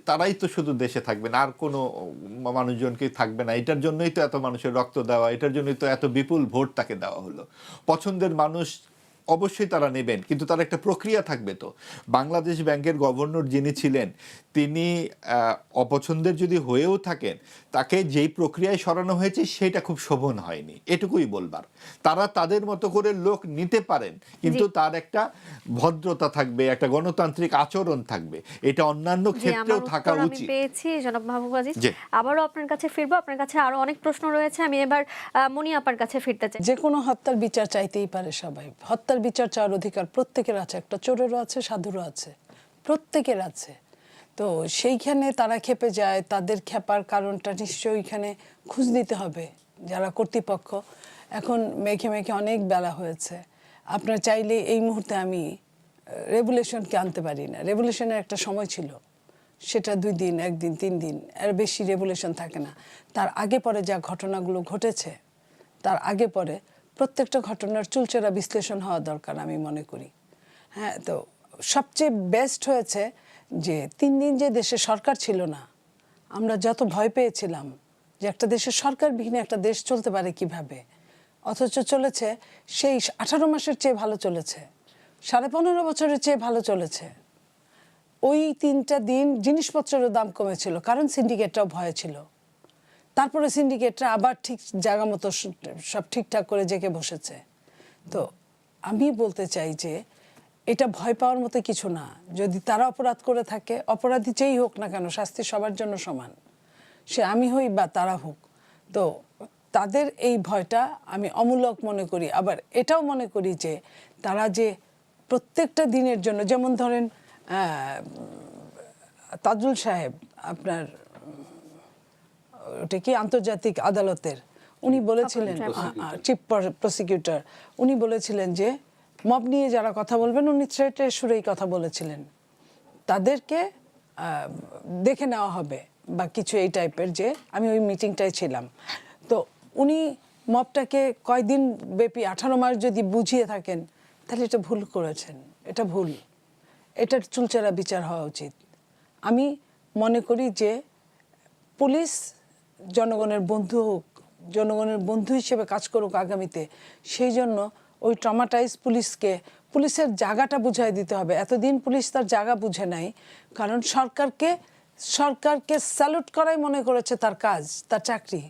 তারাই তো শুধু দেশে থাকবেন, আর কোনো মানুষজনকে থাকবে না। এটার জন্যই তো এত মানুষের রক্ত দেওয়া, এটার জন্যই তো এত বিপুল ভোট তাকে দেওয়া হলো। পছন্দের মানুষ অবশ্যই তারা নেবেন, কিন্তু তার একটা প্রক্রিয়া থাকবে। তো বাংলাদেশ ব্যাংকের গভর্নর যিনি ছিলেন, তিনি অপছন্দের যদি হয়েও থাকেন, তাকে যেই প্রক্রিয়ায় সরানো হয়েছে সেটা খুব শোভন হয়নি, এটুকুই বলবার। তারা তাদের মতো করে লোক নিতে পারেন, কিন্তু তার একটা ভদ্রতা থাকবে, একটা গণতান্ত্রিক আচরণ থাকবে, এটা অন্যান্য ক্ষেত্রেও থাকা উচিত। আমি পেয়েছি জনাব মাহবুব আজিজ, আবারও আপনার কাছে ফিরবো। আপনার কাছে আরো অনেক প্রশ্ন রয়েছে, আমি এবার মনি আপার কাছে ফিরতে চাই। যে কোনো হত্যার বিচার চাইতেই পারে সবাই, হত্যার বিচার চাওয়ার অধিকার প্রত্যেকের আছে, একটা চোরেরও আছে, সাধুরও আছে, প্রত্যেকের আছে। তো সেইখানে তারা খেপে যায়, তাদের খেপার কারণটা নিশ্চয়ই এখানে খোঁজ নিতে হবে যারা কর্তৃপক্ষ। এখন মেখে মেখে অনেক বেলা হয়েছে, আপনার চাইলে এই মুহূর্তে আমি রেগুলেশনকে আনতে পারি না। রেগুলেশনের একটা সময় ছিল, সেটা 2 দিন, 1 দিন, 3 দিন, এর বেশি রেগুলেশন থাকে না। তার আগে পরে যা ঘটনাগুলো ঘটেছে, তার আগে পরে প্রত্যেকটা ঘটনার চুলচেরা বিশ্লেষণ হওয়া দরকার আমি মনে করি। হ্যাঁ, তো সবচেয়ে বেস্ট হয়েছে যে 3 দিন যে দেশে সরকার ছিল না, আমরা যত ভয় পেয়েছিলাম যে একটা দেশের সরকারবিহীন একটা দেশ চলতে পারে কিভাবে, অথচ চলেছে সেই 18 মাসের চেয়ে ভালো চলেছে, 15.5 বছরের চেয়ে ভালো চলেছে। ওই 3টা দিন জিনিসপত্রেরও দাম কমেছিল, কারণ সিন্ডিকেটটাও ভয় ছিল। তারপরে সিন্ডিকেটরা আবার ঠিক জায়গা মতো সব ঠিকঠাক করে জেগে বসেছে। তো আমি বলতে চাই যে এটা ভয় পাওয়ার মতো কিছু না। যদি তারা অপরাধ করে থাকে, অপরাধী যেই হোক না কেন, শাস্তি সবার জন্য সমান, সে আমি হই বা তারা হোক। তো তাদের এই ভয়টা আমি অমূলক মনে করি। আবার এটাও মনে করি যে তারা যে প্রত্যেকটা দিনের জন্য, যেমন ধরেন তাজুল সাহেব, আপনার ওটা কি আন্তর্জাতিক আদালতের, উনি বলেছিলেন, চিফ প্রসিকিউটর, উনি বলেছিলেন যে মব নিয়ে যারা কথা বলবেন, উনি থ্রেটের সুরেই কথা বলেছিলেন, তাদেরকে দেখে নেওয়া হবে বা কিছু এই টাইপের। যে আমি ওই মিটিংটায় ছিলাম, তো উনি মবটাকে কয়দিন ব্যাপী 18 মাস যদি বুঝিয়ে থাকেন, তাহলে এটা ভুল করেছেন, এটা ভুল, এটার চুলচেরা বিচার হওয়া উচিত। আমি মনে করি যে পুলিশ জনগণের বন্ধু হোক, জনগণের বন্ধু হিসেবে কাজ করুক আগামীতে, সেই জন্য ওই ট্রমাটাইজ পুলিশের জায়গাটা বুঝাই দিতে হবে। এতদিন পুলিশ তার জায়গা বুঝে নাই, কারণ সরকারকে স্যালুট করাই মনে করেছে তার কাজ, তার চাকরি।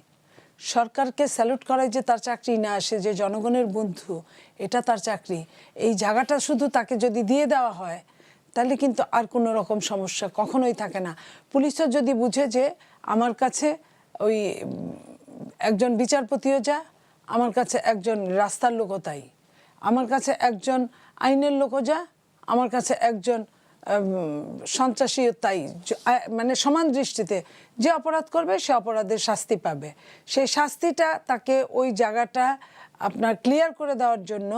সরকারকে স্যালুট করাই যে তার চাকরি না, আসে যে জনগণের বন্ধু, এটা তার চাকরি। এই জায়গাটা শুধু তাকে যদি দিয়ে দেওয়া হয়, তাহলে কিন্তু আর কোনো রকম সমস্যা কখনোই থাকে না। পুলিশও যদি বুঝে যে আমার কাছে ওই একজন বিচারপতিও যা, আমার কাছে একজন রাস্তার লোকও তাই, আমার কাছে একজন আইনের লোকও যা, আমার কাছে একজন সন্ত্রাসীতাই মানে সমান দৃষ্টিতে যে অপরাধ করবে সে অপরাধের শাস্তি পাবে। সেই শাস্তিটা তাকে ওই জায়গাটা আপনার ক্লিয়ার করে দেওয়ার জন্য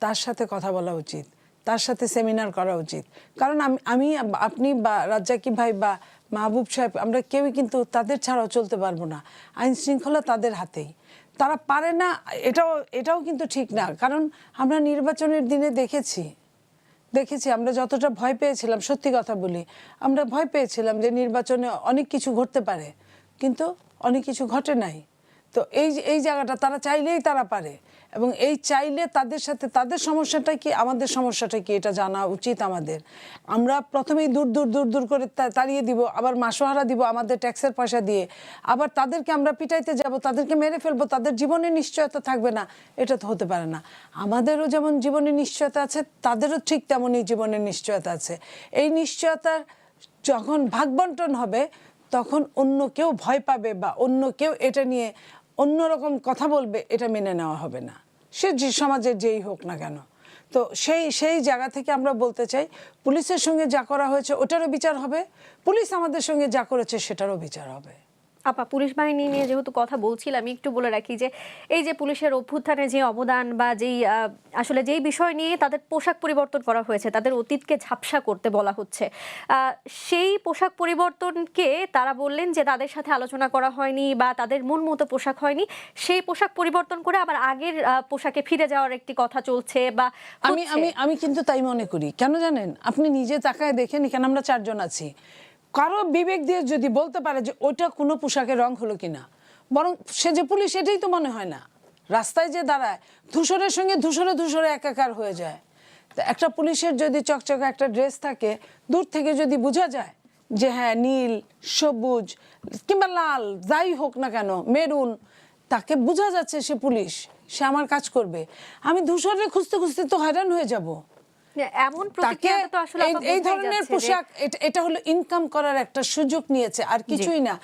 তার সাথে কথা বলা উচিত, তার সাথে সেমিনার করা উচিত। কারণ আমি আপনি বা রাজ্জাকি ভাই বা মাহবুব সাহেব আমরা কেউই কিন্তু তাদের ছাড়াও চলতে পারবো না। আইন শৃঙ্খলা তাদের হাতেই, তারা পারে না এটাও কিন্তু ঠিক না। কারণ আমরা নির্বাচনের দিনে দেখেছি আমরা যতটা ভয় পেয়েছিলাম, সত্যি কথা বলি, আমরা ভয় পেয়েছিলাম যে নির্বাচনে অনেক কিছু ঘটতে পারে, কিন্তু অনেক কিছু ঘটে নাই। তো এই জায়গাটা তারা চাইলেই তারা পারে, এবং এই চাইলে তাদের সাথে তাদের সমস্যাটা কি আমাদের সমস্যাটা কি এটা জানা উচিত আমাদের। আমরা প্রথমেই দূর দূর দূর দূর করে তাড়িয়ে দিব, আবার মাসোহারা দিব আমাদের ট্যাক্সের পয়সা দিয়ে, আবার তাদেরকে আমরা পিটাইতে যাব, তাদেরকে মেরে ফেলবো, তাদের জীবনে নিশ্চয়তা থাকবে না। এটা তো হতে পারে না। আমাদেরও যেমন জীবনে নিশ্চয়তা আছে, তাদেরও ঠিক তেমনই জীবনের নিশ্চয়তা আছে। এই নিশ্চয়তার যখন ভাগ বন্টন হবে তখন অন্য কেউ ভয় পাবে বা অন্য কেউ এটা নিয়ে অন্যরকম কথা বলবে, এটা মেনে নেওয়া হবে না, সে যে সমাজের যেই হোক না কেন। তো সেই জায়গা থেকে আমরা বলতে চাই, পুলিশের সঙ্গে যা করা হয়েছে ওটারও বিচার হবে, পুলিশ আমাদের সঙ্গে যা করেছে সেটারও বিচার হবে। আপা, পুলিশ বাহিনী নিয়ে যেহেতু কথা বলছিলাম, আমি একটু বলে রাখি যে এই যে পুলিশের অভ্যুত্থানে যে অবদান বা আসলে যেই বিষয় নিয়ে তাদের পোশাক পরিবর্তন করা হয়েছে, তাদের অতীতকে ঝাপসা করতে বলা হচ্ছে, সেই পোশাক পরিবর্তনকে তারা বললেন যে তাদের সাথে আলোচনা করা হয়নি বা তাদের মন মতো পোশাক হয়নি, সেই পোশাক পরিবর্তন করে আবার আগের পোশাকে ফিরে যাওয়ার একটি কথা চলছে বা আমি কিন্তু তাই মনে করি। কেন জানেন, আপনি নিজে তাকায় দেখেন, এখানে আমরা 4 জন আছি, কারো বিবেক দিয়ে যদি বলতে পারে যে ওইটা কোনো পোশাকের রং হলো কিনা, বরং সে যে পুলিশ এটাই তো মনে হয় না। রাস্তায় যে দাঁড়ায় ধূসরের সঙ্গে ধূসরে একাকার হয়ে যায়। তো একটা পুলিশের যদি চকচকে একটা ড্রেস থাকে, দূর থেকে যদি বোঝা যায় যে হ্যাঁ নীল, সবুজ কিংবা লাল যাই হোক না কেন, মেরুন, তাকে বোঝা যাচ্ছে সে পুলিশ, সে আমার কাজ করবে। আমি ধূসরে খুঁজতে খুঁজতে তো হয়রান হয়ে যাব। এমন প্রতিক্রিয়া তো আসলে এই ধরনের পোশাক, এটা হলো ইনকাম করার একটা সুযোগ নিয়েছে, আর কিছুই না।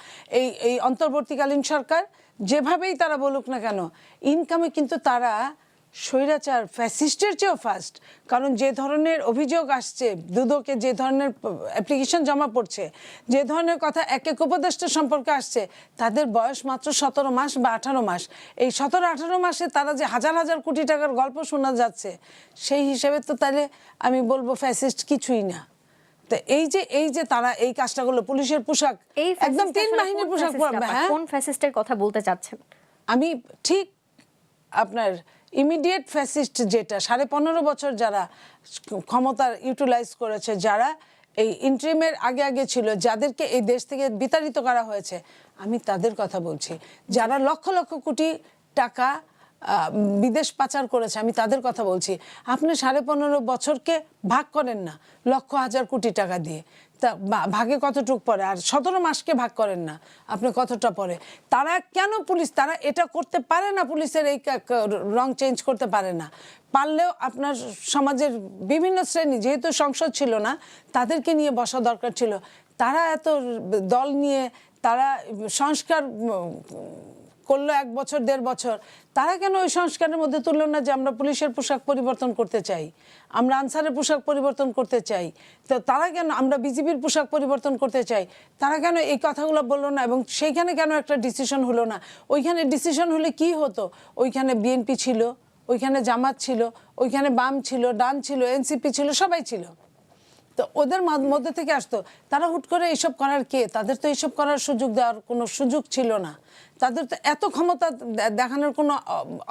এই অন্তর্বর্তীকালীন সরকার যেভাবেই তারা বলুক না কেন, ইনকামে কিন্তু তারা স্বৈরাচার ফ্যাসিস্টের চেয়েও ফার্স্ট। কারণ যে ধরনের অভিযোগ আসছে, দুদকে যে ধরনের অ্যাপ্লিকেশন জমা পড়ছে, যে ধরনের কথা এক উপদেষ্টা সম্পর্কে আসছে, তাদের বয়স মাত্র 17 মাস বা 18 মাস। এই 17-18 মাসে তারা যে হাজার হাজার কোটি টাকার গল্প শোনা যাচ্ছে, সেই হিসেবে তো তাহলে আমি বলবো ফ্যাসিস্ট কিছুই না। তো এই যে তারা এই কাজটা করলো, পুলিশের পোশাক একদম 3 বাহিনীর পোশাক পরবে। হ্যাঁ, কোন ফ্যাসিস্টের কথা বলতে চাচ্ছেন? আমি ঠিক আপনার ইমিডিয়েট ফ্যাসিস্ট, যেটা 15.5 বছর যারা ক্ষমতার ইউটিলাইজ করেছে, যারা এই ইন্ট্রিমের আগে ছিল, যাদেরকে এই দেশ থেকে বিতাড়িত করা হয়েছে, আমি তাদের কথা বলছি। যারা লক্ষ লক্ষ কোটি টাকা বিদেশ পাচার করেছে, আমি তাদের কথা বলছি। আপনি 15.5 বছরকে ভাগ করেন না লক্ষ হাজার কোটি টাকা দিয়ে, তা ভাগে কতটুক পড়ে? আর 17 মাসকে ভাগ করেন না, আপনি কতটা পড়ে? তারা কেন পুলিশ, তারা এটা করতে পারে না, পুলিশের এই রং চেঞ্জ করতে পারে না। পারলেও আপনার সমাজের বিভিন্ন শ্রেণী, যেহেতু সংসদ ছিল না, তাদেরকে নিয়ে বসা দরকার ছিল। তারা এত দল নিয়ে তারা সংস্কার করলো 1 বছর 1.5 বছর, তারা কেন ওই সংস্কারের মধ্যে তুললো না যে আমরা পুলিশের পোশাক পরিবর্তন করতে চাই, আমরা আনসারের পোশাক পরিবর্তন করতে চাই? তো তারা কেন আমরা বিজেপির পোশাক পরিবর্তন করতে চাই, তারা কেন এই কথাগুলো বললো না? এবং সেইখানে কেন একটা ডিসিশন হলো না? ওইখানে ডিসিশন হলে কি হতো? ওইখানে বিএনপি ছিল, ওইখানে জামাত ছিল, ওইখানে বাম ছিল, ডান ছিল, এনসিপি ছিল, সবাই ছিল। তো ওদের মধ্যে থেকে আসতো। তারা হুট করে এইসব করার কে? তাদের তো এইসব করার সুযোগ দেওয়ার কোনো সুযোগ ছিল না, তাদের তো এত ক্ষমতা দেখানোর কোনো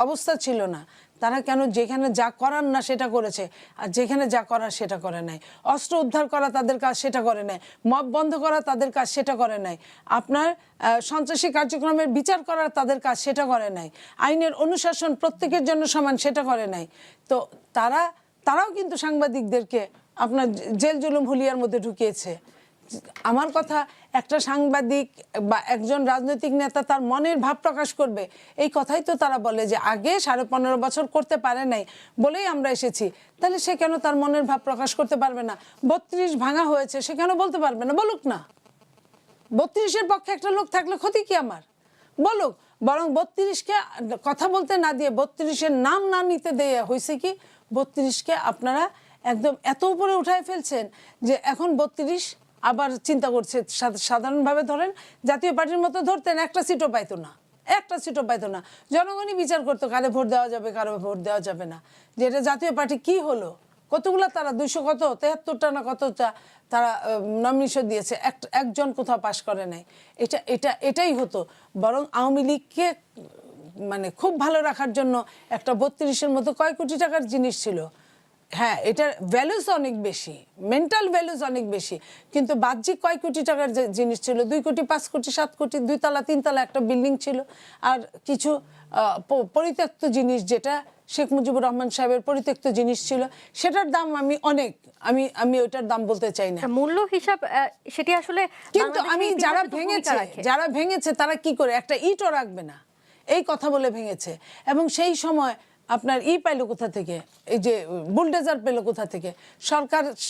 অবস্থা ছিল না। তারা কেন যেখানে যা করার না সেটা করেছে, আর যেখানে যা করার সেটা করে নাই। অস্ত্র উদ্ধার করা তাদের কাজ, সেটা করে নাই। মব বন্ধ করা তাদের কাজ, সেটা করে নাই। আপনার সন্ত্রাসী কার্যক্রমের বিচার করা তাদের কাজ, সেটা করে নাই। আইনের অনুশাসন প্রত্যেকের জন্য সমান, সেটা করে নাই। তো তারাও কিন্তু সাংবাদিকদেরকে আপনার জেল জুলুম হুলিয়ার মধ্যে ঢুকিয়েছে। আমার কথা, একটা সাংবাদিক বা একজন রাজনৈতিক নেতা তার মনের ভাব প্রকাশ করবে, এই কথাই তো তারা বলে যে আগে 15.5 বছর করতে পারে নাই বলেই আমরা এসেছি। তাহলে সে কেন তার মনের ভাব প্রকাশ করতে পারবে না? 32 ভাঙা হয়েছে, সে কেন বলতে পারবে না? বলুক না। 32-এর পক্ষে একটা লোক থাকলে ক্ষতি কি আমার? বলুক। বরং 32-কে কথা বলতে না দিয়ে, 32-এর নাম না নিতে দিয়ে হয়েছে কি, 32-কে আপনারা একদম এত উপরে উঠায় ফেলছেন যে এখন 32, আবার চিন্তা করছে সাধারণভাবে ধরেন জাতীয় পার্টির মতো ধরতেন একটা সিটও পাইতো না, একটা সিটও পাইতো না। জনগণই বিচার করতো কারে ভোট দেওয়া যাবে কারো ভোট দেওয়া যাবে না, যে এটা জাতীয় পার্টি কি হলো, কতগুলা তারা 200 কত 73টা না কতটা তারা নমিনেশন দিয়েছে, একজন কোথাও পাশ করে নাই। এটাই হতো। বরং আওয়ামী লীগকে মানে খুব ভালো রাখার জন্য একটা 32-এর মতো কয় কোটি টাকার জিনিস ছিল। হ্যাঁ, এটার ভ্যালুস অনেক বেশি, মেন্টাল ভ্যালুস অনেক বেশি, কিন্তু বাহ্যিক কয় কোটি টাকার যে জিনিস ছিল, 2 কোটি 5 কোটি 7 কোটি, 2 তলা 3 তলা একটা বিল্ডিং ছিল, আর কিছু পরিত্যক্ত জিনিস, যেটা শেখ মুজিবুর রহমান সাহেবের পরিত্যক্ত জিনিস ছিল, সেটার দাম আমি ওইটার দাম বলতে চাই না, মূল্য হিসাব সেটি আসলে। কিন্তু আমি যারা ভেঙেছে তারা কি করে একটা ইটও রাখবে না এই কথা বলে ভেঙেছে। এবং সেই সময় আপনার পাইলো কোথা থেকে, এই যে বুলডোজার পেলো কোথা থেকে?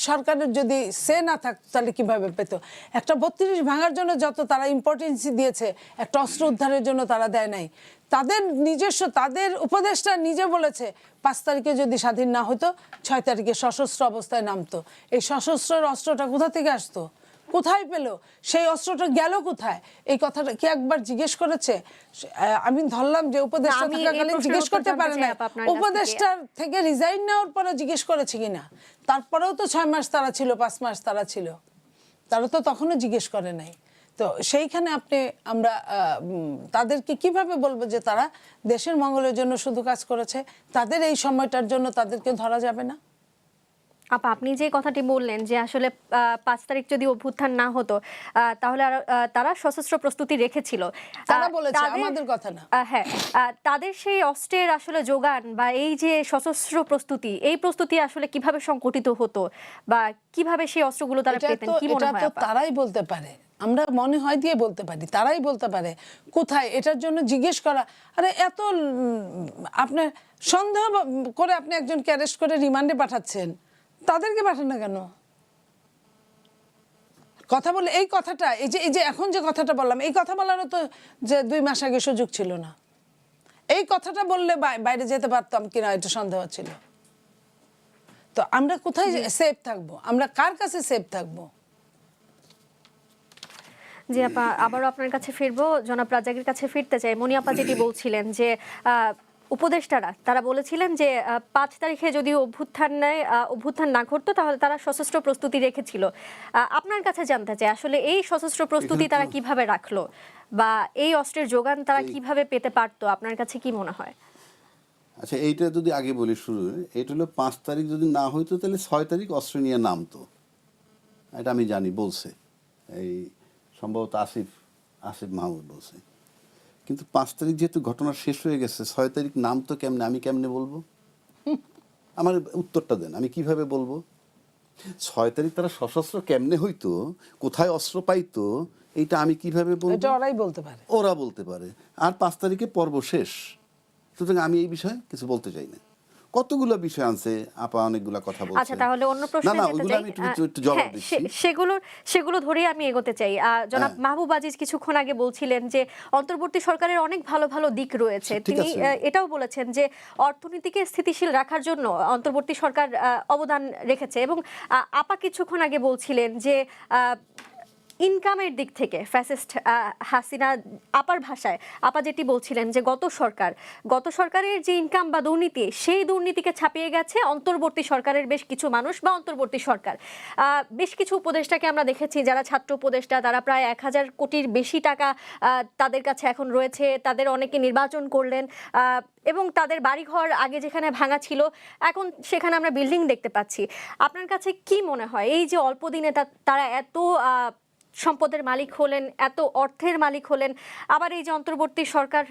সরকারের যদি সে না থাকতো তাহলে কিভাবে পেতো? একটা 32 ভাঙার জন্য যত তারা ইম্পর্টেন্সি দিয়েছে, একটা অস্ত্র উদ্ধারের জন্য তারা দেয় নাই। তাদের নিজস্ব, তাদের উপদেষ্টা নিজে বলেছে 5 তারিখে যদি স্বাধীন না হতো 6 তারিখে সশস্ত্র অবস্থায় নামতো। এই সশস্ত্রের অস্ত্রটা কোথা থেকে আসতো, কোথায় পেলো, সেই অস্ত্রটা গেল কোথায়? এই কথাটা কি একবার জিজ্ঞেস করেছে? আমি ধরলাম যে উপদেষ্টা থাকাকালীন জিজ্ঞেস করতে পারে না, উপদেষ্টার থেকে রিজাইন নেওয়ার পরে জিজ্ঞেস করেছে কিনা? তারপরেও তো 6 মাস তারা ছিল, 5 মাস তারা ছিল, তারা তো তখনও জিজ্ঞেস করে নাই। তো সেইখানে আমরা তাদেরকে কিভাবে বলবো যে তারা দেশের মঙ্গলের জন্য শুধু কাজ করেছে? তাদের এই সময়টার জন্য তাদেরকে ধরা যাবে না। আপা, আপনি যে কথাটি বললেন যে আসলে 5 তারিখ যদি অভ্যুত্থান না হতো তাহলে তারা সশস্ত্র প্রস্তুতি রেখেছিল, তারা বলেছে, আমাদের কথা না। হ্যাঁ, তাদের সেই অস্ত্রের আসলে যোগান বা এই যে সশস্ত্র প্রস্তুতি, এই প্রস্তুতি আসলে কিভাবে সংগঠিত হতো বা কিভাবে সেই অস্ত্রগুলো তারা পেতেন, কি মনে হয়? তারাই বলতে পারে, আমরা মনে হয় দিয়ে বলতে পারি, তারাই বলতে পারে কোথায়। এটার জন্য জিজ্ঞেস করা, আরে এত আপনার সন্দেহ করে আপনি একজনকে অ্যারেস্ট করে রিমান্ডে পাঠাচ্ছেন, তাদেরকে পাঠান না কেন? কথা বলে এই কথাটা, এই যে এখন যে কথাটা বললাম, এই কথা বলারও তো যে 2 মাস আগে সুযোগ ছিল না। এই কথাটা বললে বাইরে যেতে পারতাম কিনা এটা সন্দেহ ছিল। তো আমরা কোথায় সেফ থাকবো? আমরা কার কাছে সেফ থাকবো? জি আপা, আবারও আপনার কাছে ফিরবো, জনাব রাজ্জাকের কাছে ফিরতে চাই। মনি আপা যেটি বলছিলেন যে উপদেষ্টারা তারা বলেছিলেন যে 5 তারিখে যদি অভ্যুত্থান না ঘটতো তাহলে তারা সশস্ত্র প্রস্তুতি রেখেছিল। আপনার কাছে জানতে চাই আসলে এই সশস্ত্র প্রস্তুতি তারা কিভাবে রাখলো বা এই অস্ত্রের যোগান তারা কিভাবে পেতে পারতো, আপনার কাছে কি মনে হয়? আচ্ছা, এইটা যদি আগে বলি শুরু, এটা হলো 5 তারিখ যদি না হইতো তাহলে 6 তারিখ অস্ত্র নিয়ে নামতো, এটা আমি জানি, বলছে এই সম্ভবত আসিফ মাহমুদ বলছে। কিন্তু 5 তারিখ যেহেতু ঘটনা শেষ হয়ে গেছে, 6 তারিখ নাম তো কেমনে, আমি কেমনে বলবো? আমার উত্তরটা দেন, আমি কিভাবে বলবো? 6 তারিখ তারা সশস্ত্র কেমনে হইতো, কোথায় অস্ত্র পাইতো, এইটা আমি কিভাবে বলবো? এটা ওরাই বলতে পারে, ওরা বলতে পারে। আর 5 তারিখে পর্ব শেষ, সুতরাং আমি এই বিষয়ে কিছু বলতে চাই না। কতগুলো বিষয় আনছে আপা, অনেকগুলা কথা বলছে। আচ্ছা, তাহলে অন্য প্রশ্নে যেতে চাই। আমি একটু জবাব দিচ্ছি। সেগুলো ধরেই আমি এগোতে চাই। জনাব মাহবুব আজিজ কিছুক্ষণ আগে বলছিলেন যে অন্তর্বর্তী সরকারের অনেক ভালো ভালো দিক রয়েছে। তিনি এটাও বলেছেন যে অর্থনীতিকে স্থিতিশীল রাখার জন্য অন্তর্বর্তী সরকার অবদান রেখেছে। এবং আপা কিছুক্ষণ আগে বলছিলেন যে ইনকামের দিক থেকে ফ্যাসিস্ট হাসিনা, আপার ভাষায় আপা যেটি বলছিলেন যে গত সরকারের যে ইনকাম বা দুর্নীতি, সেই দুর্নীতিকে ছাপিয়ে গেছে অন্তর্বর্তী সরকারের বেশ কিছু মানুষ বা অন্তর্বর্তী সরকার। বেশ কিছু উপদেষ্টাকে আমরা দেখেছি যারা ছাত্র উপদেষ্টা, তারা প্রায় 1000 কোটির বেশি টাকা তাদের কাছে এখন রয়েছে। তাদের অনেকে নির্বাচন করলেন এবং তাদের বাড়িঘর আগে যেখানে ভাঙা ছিল এখন সেখানে আমরা বিল্ডিং দেখতে পাচ্ছি। আপনার কাছে কি মনে হয় এই যে অল্প দিনে তারা এত সম্পদের মালিক হলেন, এত অর্থের মালিক হলেন, আবার এই যে অন্তর্বর্তী সরকার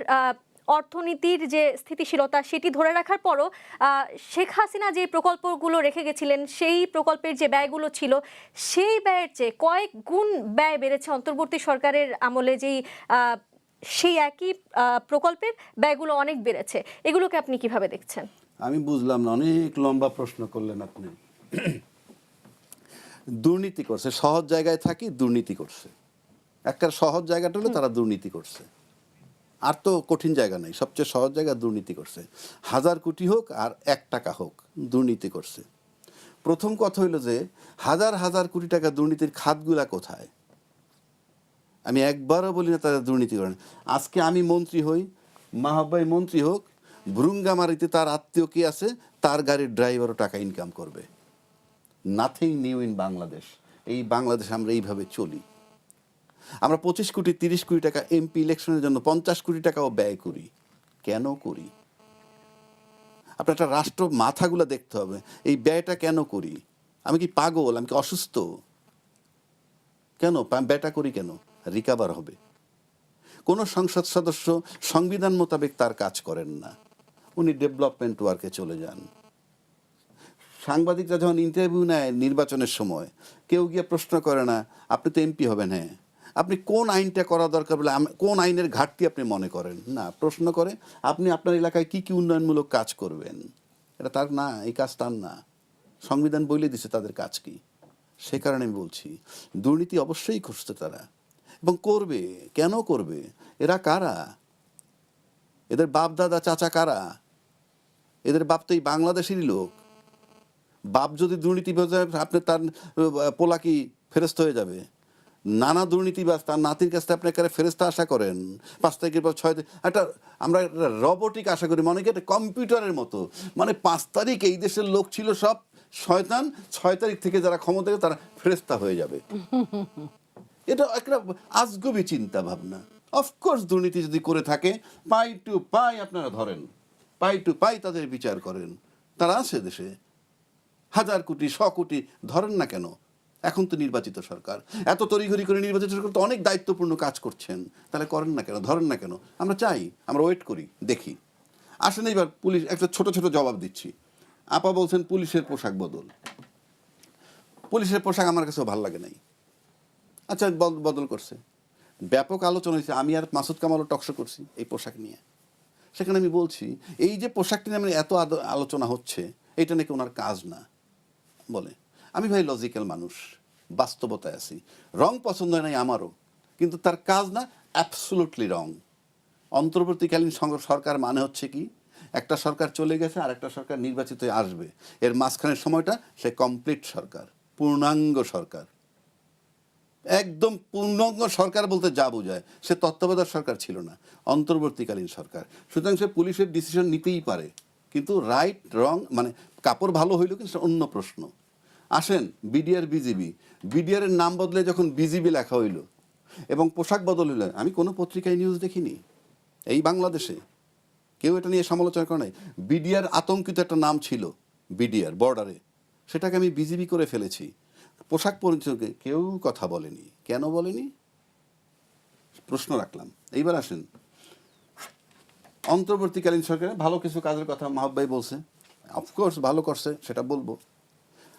অর্থনীতির যে স্থিতিশীলতা সেটি ধরে রাখার পরও শেখ হাসিনা যে প্রকল্পগুলো রেখে গেছিলেন, সেই প্রকল্পের যে ব্যয়গুলো ছিল সেই ব্যয়ের চেয়ে কয়েক গুণ ব্যয় বেড়েছে অন্তর্বর্তী সরকারের আমলে, সেই একই প্রকল্পের ব্যয়গুলো অনেক বেড়েছে। এগুলোকে আপনি কিভাবে দেখছেন? আমি বুঝলাম না, অনেক লম্বা প্রশ্ন করলেন আপনি। দুর্নীতি করছে, সহজ জায়গায় থাকি দুর্নীতি করছে। একটা সহজ জায়গাটা হলো তারা দুর্নীতি করছে, আর তো কঠিন জায়গা নেই, সবচেয়ে সহজ জায়গা দুর্নীতি করছে। 1000 কোটি হোক আর 1 টাকা হোক দুর্নীতি করছে। প্রথম কথা হইলো যে হাজার হাজার কোটি টাকা দুর্নীতির খাতগুলা কোথায়? আমি একবারও বলি না তারা দুর্নীতি করেন। আজকে আমি মন্ত্রী হই, মাহবাই মন্ত্রী হোক, ভ্রুঙ্গামারিতে তার আত্মীয় কে আছে, তার গাড়ির ড্রাইভারও টাকা ইনকাম করবে। Nothing new in Bangladesh. এই বাংলাদেশে আমরা এইভাবে চলি। আমরা 25 কোটি 30 কোটি টাকা এমপি ইলেকশনের জন্য 50 কোটি টাকাও ব্যয় করি। কেন করি? আপনার একটা রাষ্ট্র মাথাগুলো দেখতে হবে, এই ব্যয়টা কেন করি? আমি কি পাগল? আমি কি অসুস্থ? কেন ব্যয়টা করি? কেন? রিকাভার হবে। কোনো সংসদ সদস্য সংবিধান মোতাবেক তার কাজ করেন না, উনি ডেভেলপমেন্ট ওয়ার্কে চলে যান। সাংবাদিকরা যখন ইন্টারভিউ নেয় নির্বাচনের সময়, কেউ গিয়ে প্রশ্ন করে না আপনি তো এমপি হবেন, হ্যাঁ আপনি কোন আইনটা করা দরকার বলে, কোন আইনের ঘাটতি আপনি মনে করেন, না, প্রশ্ন করে আপনি আপনার এলাকায় কি কি উন্নয়নমূলক কাজ করবেন। এটা তার না, এই কাজ তার না, সংবিধান বলে দিছে তাদের কাজ কি। সে কারণে আমি বলছি দুর্নীতি অবশ্যই করছে তারা, এবং করবে। কেন করবে? এরা কারা? এদের বাপ দাদা চাচা কারা? এদের বাপ তো এই বাংলাদেশেরই লোক। বাপ যদি দুর্নীতিবাজ হয়, আপনি তার পোলা কি ফেরস্ত হয়ে যাবে? নানা দুর্নীতিবাজ তার নাতির কাছ থেকে আপনি একটা ফেরস্তা আশা করেন 5 তারিখের পর 6 একটা আমরা রোবটিক আশা করি, মনে কি একটা কম্পিউটারের মতো। মানে 5 তারিখ এই দেশের লোক ছিল সব শয়তান, 6 তারিখ থেকে যারা ক্ষমতা তারা ফেরেস্তা হয়ে যাবে। এটা একটা আজগবি চিন্তা ভাবনা। অফকোর্স দুর্নীতি যদি করে থাকে, পাই টু পাই আপনারা ধরেন, পাই টু পাই তাদের বিচার করেন। তারা আছে দেশে, 1000 কোটি 100 কোটি, ধরেন না কেন? এখন তো নির্বাচিত সরকার, এত তড়িঘড়ি করে নির্বাচিত সরকার তো অনেক দায়িত্বপূর্ণ কাজ করছেন, তাহলে করেন না কেন? ধরেন না কেন? আমরা চাই, আমরা ওয়েট করি, দেখি। আসেন এইবার পুলিশ, একটা ছোট ছোট জবাব দিচ্ছি। আপা বলছেন পুলিশের পোশাক বদল। পুলিশের পোশাক আমার কাছেও ভালো লাগে নাই। আচ্ছা, বদল করছে, ব্যাপক আলোচনা হয়েছে। আমি আর মাসুদ কামালও টকশো করছি এই পোশাক নিয়ে। সেখানে আমি বলছি এই যে পোশাকটি নিয়ে এত আলোচনা হচ্ছে, এটা নাকি ওনার কাজ না বলে। আমি ভাই লজিক্যাল মানুষ, বাস্তবতায় আছি। রং পছন্দ হয় নাই আমারও, কিন্তু তার কাজ না, অ্যাবসলুটলি রং। অন্তর্বর্তীকালীন সরকার মানে হচ্ছে কি, একটা সরকার চলে গেছে আর একটা সরকার নির্বাচিত হয়ে আসবে, এর মাঝখানের সময়টা সে কমপ্লিট সরকার, পূর্ণাঙ্গ সরকার। একদম পূর্ণাঙ্গ সরকার বলতে যা বোঝায়, সে তত্ত্বাবধায়ক সরকার ছিল না, অন্তর্বর্তীকালীন সরকার। সুতরাং সে পুলিশের ডিসিশন নিতেই পারে, কিন্তু রাইট রং মানে কাপড় ভালো হইল কিন্তু অন্য প্রশ্ন। আসেন বিডিআর বিজিবি, বিডিআরের নাম বদলে যখন বিজিবি লেখা হইল এবং পোশাক বদল হইল, আমি কোনো পত্রিকায় নিউজ দেখিনি এই বাংলাদেশে, কেউ এটা নিয়ে সমালোচনা করে নাই। বিডিআর আতঙ্কিত একটা নাম ছিল, বিডিআর বর্ডারে, সেটাকে আমি বিজিবি করে ফেলেছি। পোশাক পরিচয়কে কেউ কথা বলেনি। কেন বলেনি? প্রশ্ন রাখলাম। এইবার আসেন অন্তর্বর্তীকালীন সরকারে ভালো কিছু কাজের কথা মাহবাই বলছে, অফকোর্স ভালো করছে, সেটা বলবো।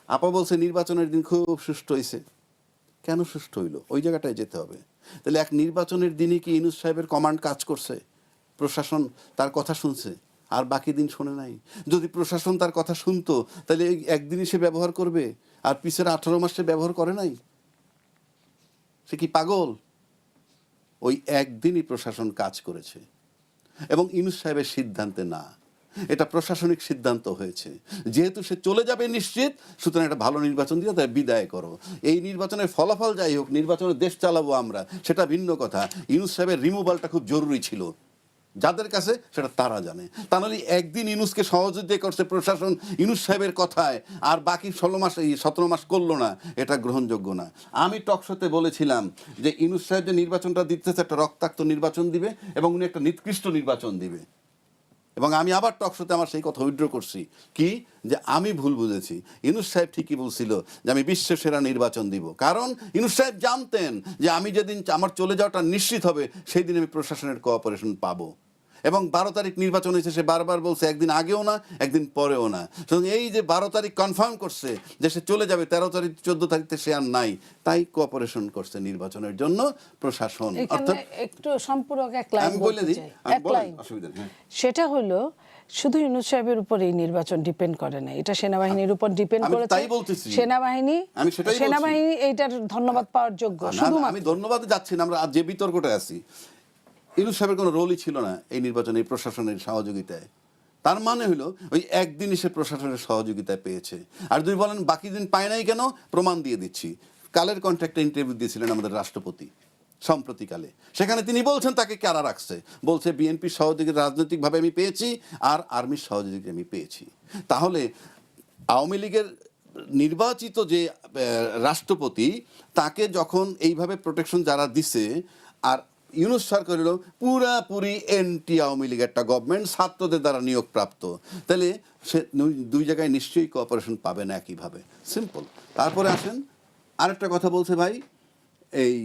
আপা বলছে নির্বাচনের দিন খুব সুষ্ঠু হয়েছে। কেন সুষ্ঠু হইলো? ওই জায়গাটায় যেতে হবে। তাহলে এক নির্বাচনের দিনে কি ইউনূস সাহেবের কমান্ড কাজ করছে? প্রশাসন তার কথা শুনছে আর বাকি দিন শোনে নাই? যদি প্রশাসন তার কথা শুনতো, তাহলে একদিনই সে ব্যবহার করবে, আর পিছের 18 মাস সে ব্যবহার করে নাই? সে কি পাগল? ওই একদিনই প্রশাসন কাজ করেছে, এবং ইউনূস সাহেবের সিদ্ধান্তে না, এটা প্রশাসনিক সিদ্ধান্ত হয়েছে। যেহেতু সে চলে যাবে নিশ্চিত, সুতরাং একটা ভালো নির্বাচন দিয়ে তাই বিদায় করো। এই নির্বাচনের ফলাফল যাই হোক, নির্বাচনের দেশ চালাবো আমরা, সেটা ভিন্ন কথা। ইউনূস সাহেবের রিমুভালটা খুব জরুরি ছিল, যাদের কাছে সেটা তারা জানে। তা নাহলে একদিন ইউনূসকে সহযোগিতা করছে প্রশাসন ইউনূস সাহেবের কথায়, আর বাকি 17 মাস করলো না, এটা গ্রহণযোগ্য না। আমি টকশোতে বলেছিলাম যে ইউনূস সাহেব যে নির্বাচনটা দিতেছে একটা রক্তাক্ত নির্বাচন দিবে, এবং উনি একটা নিকৃষ্ট নির্বাচন দিবে। এবং আমি আবার টকশোতে আমার সেই কথা উইথড্র করছি, কি যে আমি ভুল বুঝেছি, ইউনূস সাহেব ঠিকই বলছিল যে আমি বিশ্বের নির্বাচন দিব। কারণ ইউনূস সাহেব জানতেন যে আমি যেদিন আমার চলে যাওয়াটা নিশ্চিত হবে, সেই দিন আমি প্রশাসনের কোঅপারেশন পাবো। এবং 12 তারিখ নির্বাচন হয়েছে, সে বারবার বলছে একদিন আগেও না একদিন পরেও না। সুতরাং এই যে 12 তারিখ কনফার্ম করছে যে সে চলে যাবে, 13 তারিখ 14 তারিখে সে আর নাই, তাই কোঅপারেশন করছে নির্বাচনের জন্য প্রশাসন। অর্থাৎ একটু সম্পূরক এক লাইন বলতে চাই, এক লাইন। অসুবিধা নেই। সেটা হলো শুধু ইউনূস সাহেবের উপর এই নির্বাচন ডিপেন্ড করে না, এটা সেনাবাহিনীর উপর ডিপেন্ড করেছে। সেনাবাহিনী এইটার ধন্যবাদ পাওয়ার যোগ্য। আমি ধন্যবাদ যাচ্ছি না, আমরা যে বিতর্কটা আছি, ইউনূস সাহেবের কোনো রোলই ছিল না এই নির্বাচনে, এই প্রশাসনের সহযোগিতায়। তার মানে হলো ওই একদিনই সে প্রশাসনের সহযোগিতা পেয়েছে। আর যদি বলেন বাকি দিন পায় নাই কেন, প্রমাণ দিয়ে দিচ্ছি। কালের কন্ট্রাক্টে ইন্টারভিউ দিয়েছিলেন আমাদের রাষ্ট্রপতি সম্প্রতিকালে, সেখানে তিনি বলছেন তাকে কারা রাখছে, বলছে বিএনপির সহযোগিতা রাজনৈতিকভাবে আমি পেয়েছি আর আর্মির সহযোগিতা আমি পেয়েছি। তাহলে আওয়ামী লীগের নির্বাচিত যে রাষ্ট্রপতি, তাকে যখন এইভাবে প্রোটেকশন যারা দিছে, আর ইউনূস সরকার হলো পুরাপুরি এন্টি আওয়ামী লীগ একটা গভর্নমেন্ট, ছাত্রদের দ্বারা নিয়োগপ্রাপ্ত, তাহলে সে দুই জায়গায় নিশ্চয়ই কোঅপারেশন পাবে না একইভাবে, সিম্পল। তারপরে আসেন আরেকটা কথা বলছে ভাই, এই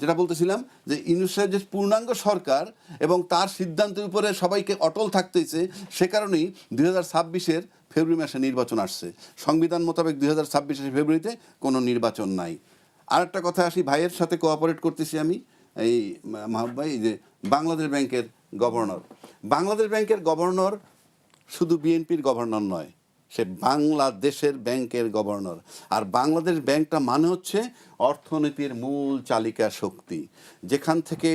যেটা বলতেছিলাম যে ইউনূস সাহেব যে পূর্ণাঙ্গ সরকার এবং তার সিদ্ধান্তের উপরে সবাইকে অটল থাকতেছে, সে কারণেই 2026-এর ফেব্রুয়ারি মাসে নির্বাচন আসছে। সংবিধান মোতাবেক 2026-এর ফেব্রুয়ারিতে কোনো নির্বাচন নাই। আরেকটা কথা আসি, ভাইয়ের সাথে কোঅপারেট করতেছি আমি, এই মাহবুব ভাই, যে বাংলাদেশ ব্যাংকের গভর্নর, বাংলাদেশ ব্যাংকের গভর্নর শুধু বিএনপির গভর্নর নয়, সে বাংলাদেশের ব্যাংকের গভর্নর। আর বাংলাদেশ ব্যাংকটা মানে হচ্ছে অর্থনীতির মূল চালিকা শক্তি, যেখান থেকে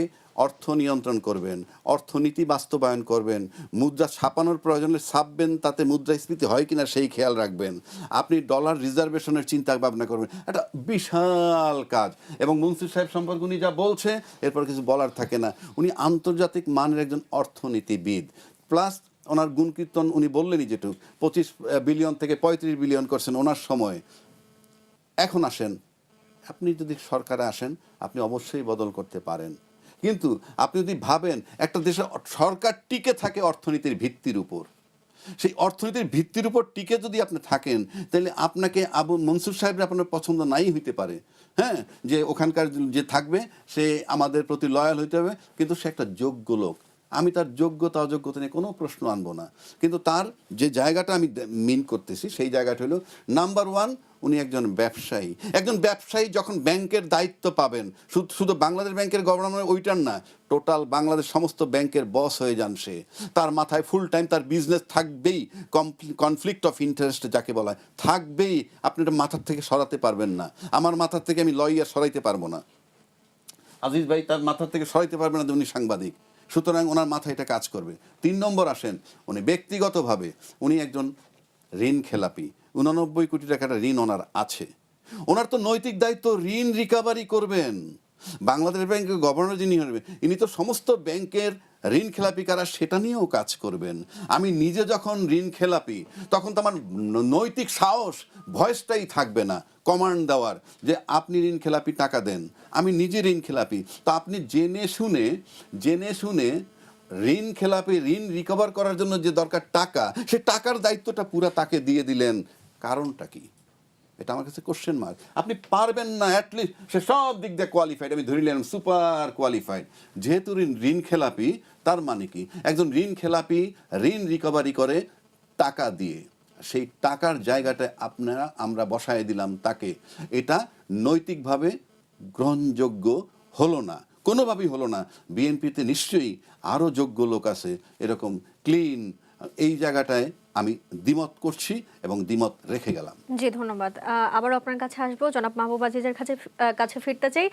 অর্থ নিয়ন্ত্রণ করবেন, অর্থনীতি বাস্তবায়ন করবেন, মুদ্রা ছাপানোর প্রয়োজনে ছাপবেন, তাতে মুদ্রাস্ফীতি হয় কিনা সেই খেয়াল রাখবেন, আপনি ডলার রিজার্ভেশনের চিন্তা ভাবনা করবেন, একটা বিশাল কাজ। এবং মনসুর সাহেব সম্পর্কে উনি যা বলছে এরপর কিছু বলার থাকে না, উনি আন্তর্জাতিক মানের একজন অর্থনীতিবিদ, প্লাস ওনার গুণকীর্তন উনি বললেনই যেটুক 25 বিলিয়ন থেকে 35 বিলিয়ন করছেন ওনার সময়। এখন আসেন, আপনি যদি সরকারে আসেন আপনি অবশ্যই বদল করতে পারেন, কিন্তু আপনি যদি ভাবেন একটা দেশের সরকার টিকে থাকে অর্থনীতির ভিত্তির উপর, সেই অর্থনীতির ভিত্তির উপর টিকে যদি আপনি থাকেন, তাহলে আপনাকে মনসুর সাহেবের আপনার পছন্দ নাই হইতে পারে, হ্যাঁ, যে ওখানকার যে থাকবে সে আমাদের প্রতি লয়াল হইতে হবে, কিন্তু সে একটা যোগ্য লোক। আমি তার যোগ্যতা অযোগ্যতা নিয়ে কোনো প্রশ্ন আনবো না, কিন্তু তার যে জায়গাটা আমি মিন করতেছি সেই জায়গাটা হলো নাম্বার 1, উনি একজন ব্যবসায়ী। একজন ব্যবসায়ী যখন ব্যাংকের দায়িত্ব পাবেন, শুধু বাংলাদেশ ব্যাংকের গভর্নর ওইটার না, টোটাল বাংলাদেশ সমস্ত ব্যাংকের বস হয়ে যান সে, তার মাথায় ফুল টাইম তার বিজনেস থাকবেই, কনফ্লিক্ট অফ ইন্টারেস্ট যাকে বলা হয় থাকবেই, আপনি এটা মাথার থেকে সরাতে পারবেন না। আমার মাথার থেকে আমি লয়ার সরাইতে পারবো না, আজিজ ভাই তার মাথার থেকে সরাইতে পারবে না, উনি সাংবাদিক, সুতরাং ওনার মাথায় এটা কাজ করবে। 3 নম্বর আসেন, উনি ব্যক্তিগতভাবে উনি একজন ঋণ খেলাপি, 89 কোটি টাকার ঋণ ওনার আছে, ওনার তো নৈতিক দায়িত্ব ঋণ রিকভারি করবেন। বাংলাদেশ ব্যাংকের গভর্নর যিনি হবেন, ইনি তো সমস্ত ব্যাংকের ঋণ খেলাপি কারা সেটা নিয়েও কাজ করবেন। আমি নিজে যখন ঋণ খেলাপি, তখন তো আমার নৈতিক সাহস ভয়েসটাই থাকবে না কমান্ড দেওয়ার যে আপনি ঋণ খেলাপি টাকা দেন, আমি নিজে ঋণ খেলাপি। তো আপনি জেনে শুনে ঋণ খেলাপি, ঋণ রিকভার করার জন্য যে দরকার টাকা, সে টাকার দায়িত্বটা পুরো তাকে দিয়ে দিলেন, কারণটা কি? এটা আমার কাছে কোশ্চেন মার্ক। আপনি পারবেন না, অ্যাটলিস্ট সে সব দিক দিয়ে কোয়ালিফাইড, আমি ধরে নিলাম সুপার কোয়ালিফাইড, যেহেতু ঋণ খেলাপি, তার মানে কি একজন ঋণ খেলাপি ঋণ রিকভারি করে টাকা দিয়ে, সেই টাকার জায়গাটায় আমরা বসায় দিলাম তাকে, এটা নৈতিকভাবে গ্রহণযোগ্য হলো না, কোনোভাবেই হলো না। বিএনপিতে নিশ্চয়ই আরও যোগ্য লোক আছে এরকম ক্লিন, এই জায়গাটায় আমি দ্বিমত করছি এবং দ্বিমত রেখে গেলাম। জি ধন্যবাদ। আবার আপনার কাছে আসবো, জনাব মাহবুব আজিজের কাছে ফিরতে চাই।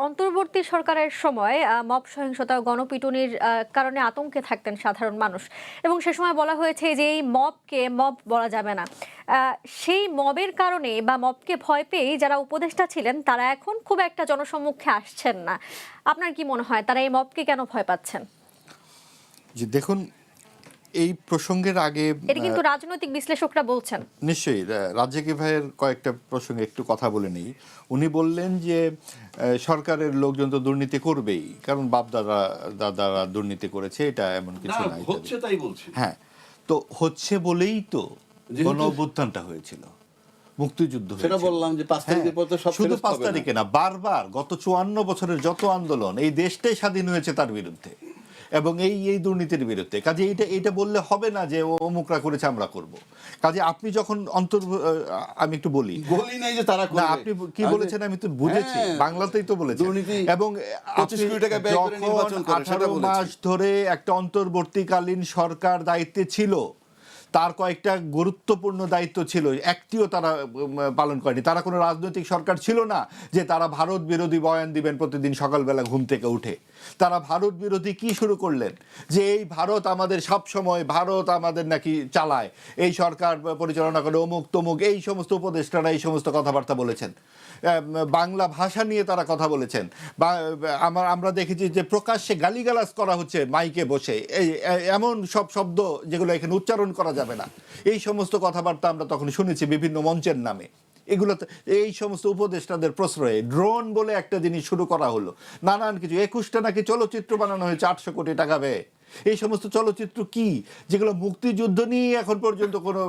অন্তর্বর্তী সরকারের সময় মব সহিংসতা, গণপিটুনির কারণে আতঙ্কে থাকতেন সাধারণ মানুষ, এবং সে সময় বলা হয়েছে যে এই মবকে মব বলা যাবে না। সেই মবের কারণে বা মবকে ভয় পেয়েই যারা উপদেষ্টা ছিলেন তারা এখন খুব একটা জনসম্মুখে আসছেন না। আপনার কি মনে হয় তারা এই মবকে কেন ভয় পাচ্ছেন? যে দেখুন, এই প্রসঙ্গের আগে এটা কিন্তু রাজনৈতিক বিশ্লেষকরা বলছেন। নিশ্চয়ই রাজ্জাকি ভাইয়ের কয়েকটা প্রসঙ্গে একটু কথা বলে নেই। উনি বললেন যে সরকারের লোকজন তো দুর্নীতি করবেই, কারণ বাপ দাদারা দুর্নীতি করেছে, এটা এমন কিছু নাই, হচ্ছে তাই বলছি। হ্যাঁ, তো হচ্ছে বলেই তো গণ অভ্যুত্থানটা হয়েছিল, মুক্তিযুদ্ধ হয়েছিল। সেটা বললাম যে 5 তারিখের পর তো সব শুধু 5 তারিখে না, বারবার গত 54 বছরের যত আন্দোলন, এই দেশটাই স্বাধীন হয়েছে তার বিরুদ্ধে এবং এই দুর্নীতির বিরুদ্ধে। কাজে এইটা বললে হবে না যে অমুকরা করেছে আমরা করব। কাজে আপনি যখন আমি একটু বলি নাই যে তারা করবে, আপনি কি বলেছেন আমি তো বুঝেছি, বাংলাতেই তো বলেছেন, এবং 25 কোটি টাকা ব্যয় করে নির্বাচন করে, 18 মাস ধরে একটা অন্তর্বর্তীকালীন সরকার দায়িত্বে ছিল, তার কয়েকটা গুরুত্বপূর্ণ দায়িত্ব ছিল, একটিও তারা পালন করেনি। তারা কোনো রাজনৈতিক সরকার ছিল না যে তারা ভারত বিরোধী বয়ান দিবেন প্রতিদিন সকালবেলা ঘুম থেকে উঠে। তারা ভারত বিরোধী কি শুরু করলেন, যে এই ভারত আমাদের সব সময়, ভারত আমাদের নাকি চালায়, এই সরকার পরিচালনা করে, অমুক তমুক, এই সমস্ত উপদেষ্টারা এই সমস্ত কথাবার্তা বলেছেন। বাংলা ভাষা নিয়ে তারা কথা বলেছেন। আমরা দেখেছি যে প্রকাশ্যে গালিগালাজ করা হচ্ছে মাইকে বসে, এমন সব শব্দ যেগুলো এখানে উচ্চারণ করা যাবে না, এই সমস্ত কথাবার্তা আমরা তখন শুনেছি বিভিন্ন মঞ্চের নামে। এগুলো এই সমস্ত উপদেষ্টাদের প্রশ্রয়ে ড্রোন বলে একটা জিনিস শুরু করা হলো, নানান কিছু। 21টা নাকি চলচ্চিত্র বানানো হয়েছে 800 কোটি টাকা ব্যয়ে। এই সমস্ত চলচ্চিত্র কি, যেগুলো মুক্তিযুদ্ধ নিয়ে এখন পর্যন্ত কোনো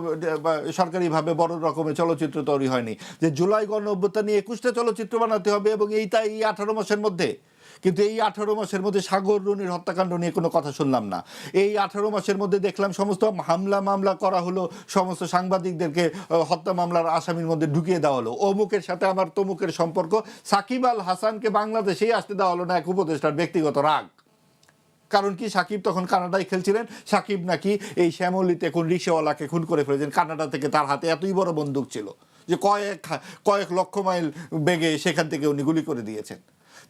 সরকারিভাবে বড় রকমের চলচ্চিত্র তৈরি হয়নি, যে জুলাই গণঅভ্যুত্থান নিয়ে 21টা চলচ্চিত্র বানাতে হবে এবং এই 18 মাসের মধ্যে। কিন্তু এই 18 মাসের মধ্যে সাগর রুনির হত্যাকাণ্ড নিয়ে কোনো কথা শুনলাম না। এই 18 মাসের মধ্যে দেখলাম সমস্ত মামলা করা হলো, সমস্ত সাংবাদিকদেরকে হত্যা মামলার আসামির মধ্যে ঢুকিয়ে দেওয়া হলো। অমুকের সাথে আমার তমুকের সম্পর্ক, সাকিব আল হাসানকে বাংলাদেশেই আসতে দেওয়া হলো না, এক উপদেষ্টার ব্যক্তিগত রাগ। কারণ কি, সাকিব তখন কানাডায় খেলছিলেন। সাকিব নাকি এই শ্যামলীতে কোন রিক্সাওয়ালাকে খুন করে ফেলেছেন, কানাডা থেকে তার হাতে এতই বড় বন্দুক ছিল যে কয়েক লক্ষ মাইল বেগে সেখান থেকে উনি গুলি করে দিয়েছেন।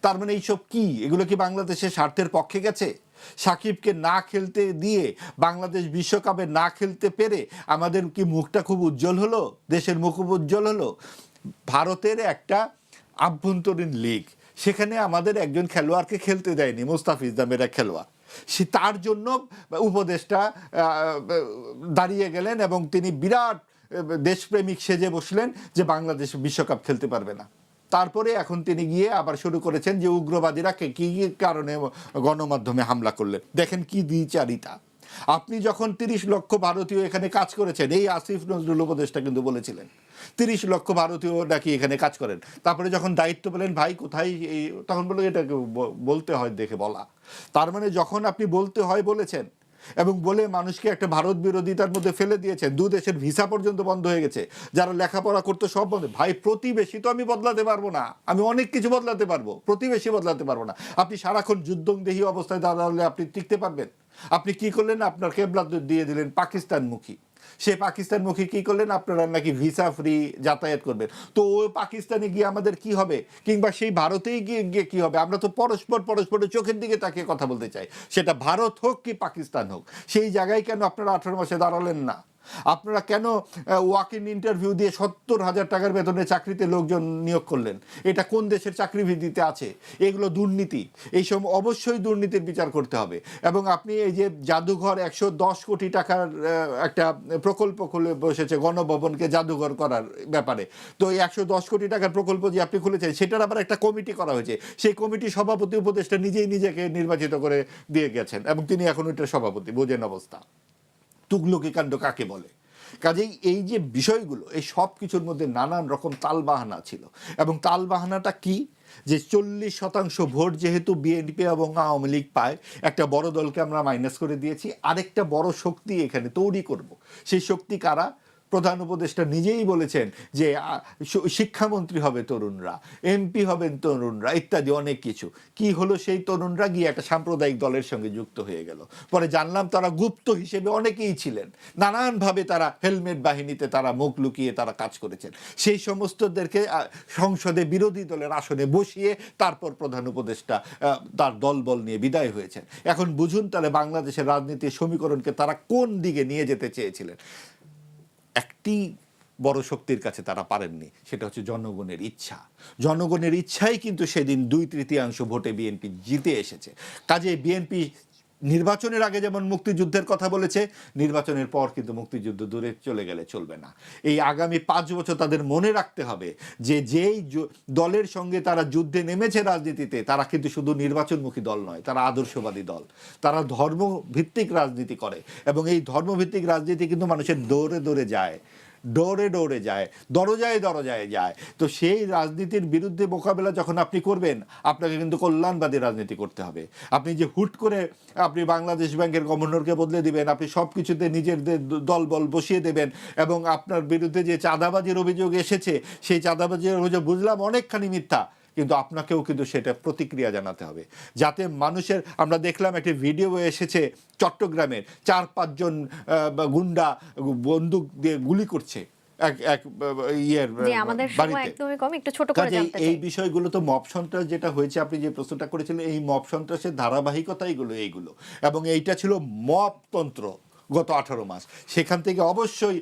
তার মানে এইসব কি, এগুলো কি বাংলাদেশের স্বার্থের পক্ষে গেছে? সাকিবকে না খেলতে দিয়ে, বাংলাদেশ বিশ্বকাপে না খেলতে পেরে আমাদের কি মুখটা খুব উজ্জ্বল হলো, দেশের মুখ উজ্জ্বল হলো? ভারতের একটা আভ্যন্তরীণ লিগ, সেখানে আমাদের একজন খেলোয়াড়কে খেলতে দেয়নি, মুস্তাফিজ নামের এক খেলোয়াড়। তার জন্য উপদেষ্টা দাঁড়িয়ে গেলেন এবং তিনি বিরাট দেশপ্রেমিক সেজে বসলেন যে বাংলাদেশ বিশ্বকাপ খেলতে পারবে না। তারপরে এখন তিনি গিয়ে আবার শুরু করেছেন যে উগ্রবাদীরা কি কারণে গণমাধ্যমে হামলা করলেন। দেখেন কি দ্বিচারিতা। আপনি যখন 30 লক্ষ ভারতীয় এখানে কাজ করেছেন, এই আসিফ নজরুল উপদেষ্টা কিন্তু বলেছিলেন 30 লক্ষ ভারতীয় নাকি এখানে কাজ করেন। তারপরে যখন দায়িত্ব পেলেন, ভাই কোথায় এই, তখন বলে এটাকে বলতে হয় দেখে বলা। তার মানে যখন আপনি বলতে হয় বলেছেন, এবং বলে মানুষকে একটা ভারত বিরোধিতার মধ্যে ফেলে দিয়েছেন। 2 দেশের ভিসা পর্যন্ত বন্ধ হয়ে গেছে, যারা লেখাপড়া করতো সব বন্ধ। ভাই প্রতিবেশী তো আমি বদলাতে পারবো না, আমি অনেক কিছু বদলাতে পারবো, প্রতিবেশী বদলাতে পারবো না। আপনি সারাক্ষণ যুদ্ধংদেহী অবস্থায় দাঁড়ালে আপনি টিকতে পারবেন? আপনি কি করলেন, আপনার কেবলা দিয়ে দিলেন পাকিস্তানমুখী। সে পাকিস্তানমুখী কি করলেন, আপনারা নাকি ভিসা ফ্রি যাতায়াত করবেন। তো ওই পাকিস্তানে গিয়ে আমাদের কি হবে, কিংবা সেই ভারতেই গিয়ে কি হবে? আমরা তো পরস্পরের চোখের দিকে তাকিয়ে কথা বলতে চাই, সেটা ভারত হোক কি পাকিস্তান হোক। সেই জায়গায় কেন আপনারা 18 মাসে দাঁড়ালেন না? আপনারা কেন ওয়াক ইন ইন্টারভিউ দিয়ে 70,000 টাকার বেতনে চাকরিতে লোকজন নিয়োগ করলেন? এটা কোন দেশের চাকরি ভিত্তিতে আছে? এগুলো দুর্নীতি। এই সব অবশ্যই দুর্নীতির বিচার করতে হবে। এবং আপনি এই যে জাদুঘর 110 কোটি টাকার একটা প্রকল্প খুলে বসেছে গণভবনকে জাদুঘর করার ব্যাপারে, তো এই 110 কোটি টাকার প্রকল্প যে আপনি খুলেছেন, সেটার আবার একটা কমিটি করা হয়েছে। সেই কমিটির সভাপতি উপদেষ্টা নিজেই নিজেকে নির্বাচিত করে দিয়ে গেছেন এবং তিনি এখন ওইটার সভাপতি। বোঝেন অবস্থা। তুগলকি কাণ্ড কাকে বলে? কাজেই এই যে বিষয়গুলো, এই সব কিছুর মধ্যে নানান রকম তালবাহানা ছিল। এবং তালবাহানাটা কি, যে 40% ভোট যেহেতু বিএনপি এবং আওয়ামী লীগ পায়, একটা বড় দলকে আমরা মাইনাস করে দিয়েছি, আরেকটা বড় শক্তি এখানে তৈরি করব। সেই শক্তি কারা? প্রধান উপদেষ্টা নিজেই বলেছেন যে শিক্ষামন্ত্রী হবে তরুণরা, এমপি হবেন তরুণরা, ইত্যাদি অনেক কিছু। কি হলো, সেই তরুণরা গিয়ে একটা সাম্প্রদায়িক দলের সঙ্গে যুক্ত হয়ে গেল। পরে জানলাম তারা গুপ্ত হিসেবে অনেকেই ছিলেন, নানানভাবে তারা হেলমেট বাহিনীতে তারা মুখ লুকিয়ে তারা কাজ করেছেন। সেই সমস্তদেরকে সংসদে বিরোধী দলের আসনে বসিয়ে তারপর প্রধান উপদেষ্টা তার দলবল নিয়ে বিদায় হয়েছেন। এখন বুঝুন তাহলে বাংলাদেশের রাজনীতির সমীকরণকে তারা কোন দিকে নিয়ে যেতে চেয়েছিলেন। একটি বড় শক্তির কাছে তারা পারেননি, সেটা হচ্ছে জনগণের ইচ্ছা। জনগণের ইচ্ছাই কিন্তু সেদিন 2/3 ভোটে বিএনপি জিতে এসেছে। কাজে বিএনপি নির্বাচনের আগে যেমন মুক্তিযুদ্ধের কথা বলেছে, নির্বাচনের পর কিন্তু মুক্তিযুদ্ধ দূরে চলে গেলে চলবে না। এই আগামী 5 বছর তাদের মনে রাখতে হবে যে যেই দলের সঙ্গে তারা যুদ্ধে নেমেছে রাজনীতিতে, তারা কিন্তু শুধু নির্বাচনমুখী দল নয়, তারা আদর্শবাদী দল। তারা ধর্মভিত্তিক রাজনীতি করে এবং এই ধর্মভিত্তিক রাজনীতি কিন্তু মানুষের দৌড়ে দৌড়ে যায়, ডোরে ডোরে যায়, দরজায় দরজায় যায়। তো সেই রাজনীতির বিরুদ্ধে মোকাবেলা যখন আপনি করবেন, আপনাকে কিন্তু কল্যাণবাদী রাজনীতি করতে হবে। আপনি যে হুট করে আপনি বাংলাদেশ ব্যাংকের গভর্নরকে বদলে দিবেন, আপনি সব কিছুতে নিজেদের দলবল বসিয়ে দেবেন এবং আপনার বিরুদ্ধে যে চাঁদাবাজির অভিযোগ এসেছে, সেই চাঁদাবাজির অভিযোগ বুঝলাম অনেকখানি মিথ্যা, কিন্তু আপনাকেও কিন্তু সেটা প্রতিক্রিয়া জানাতে হবে, যাতে মানুষের, আমরা দেখলাম একটি ভিডিও এসেছে চট্টগ্রামের 4-5 জন গুন্ডা বন্দুক দিয়ে গুলি করছে এক এক ইয়ের জি, আমাদের সময় বাড়িতে। একদমই কম, একটু ছোট করে জানতে এই চাই। বিষয়গুলো তো মব সন্ত্রাস যেটা হয়েছে, আপনি যে প্রশ্নটা করেছিলেন, এই মব সন্ত্রাসের ধারাবাহিকতা এইগুলো, এবং এইটা ছিল মবতন্ত্র গত 18 মাস। সেখান থেকে অবশ্যই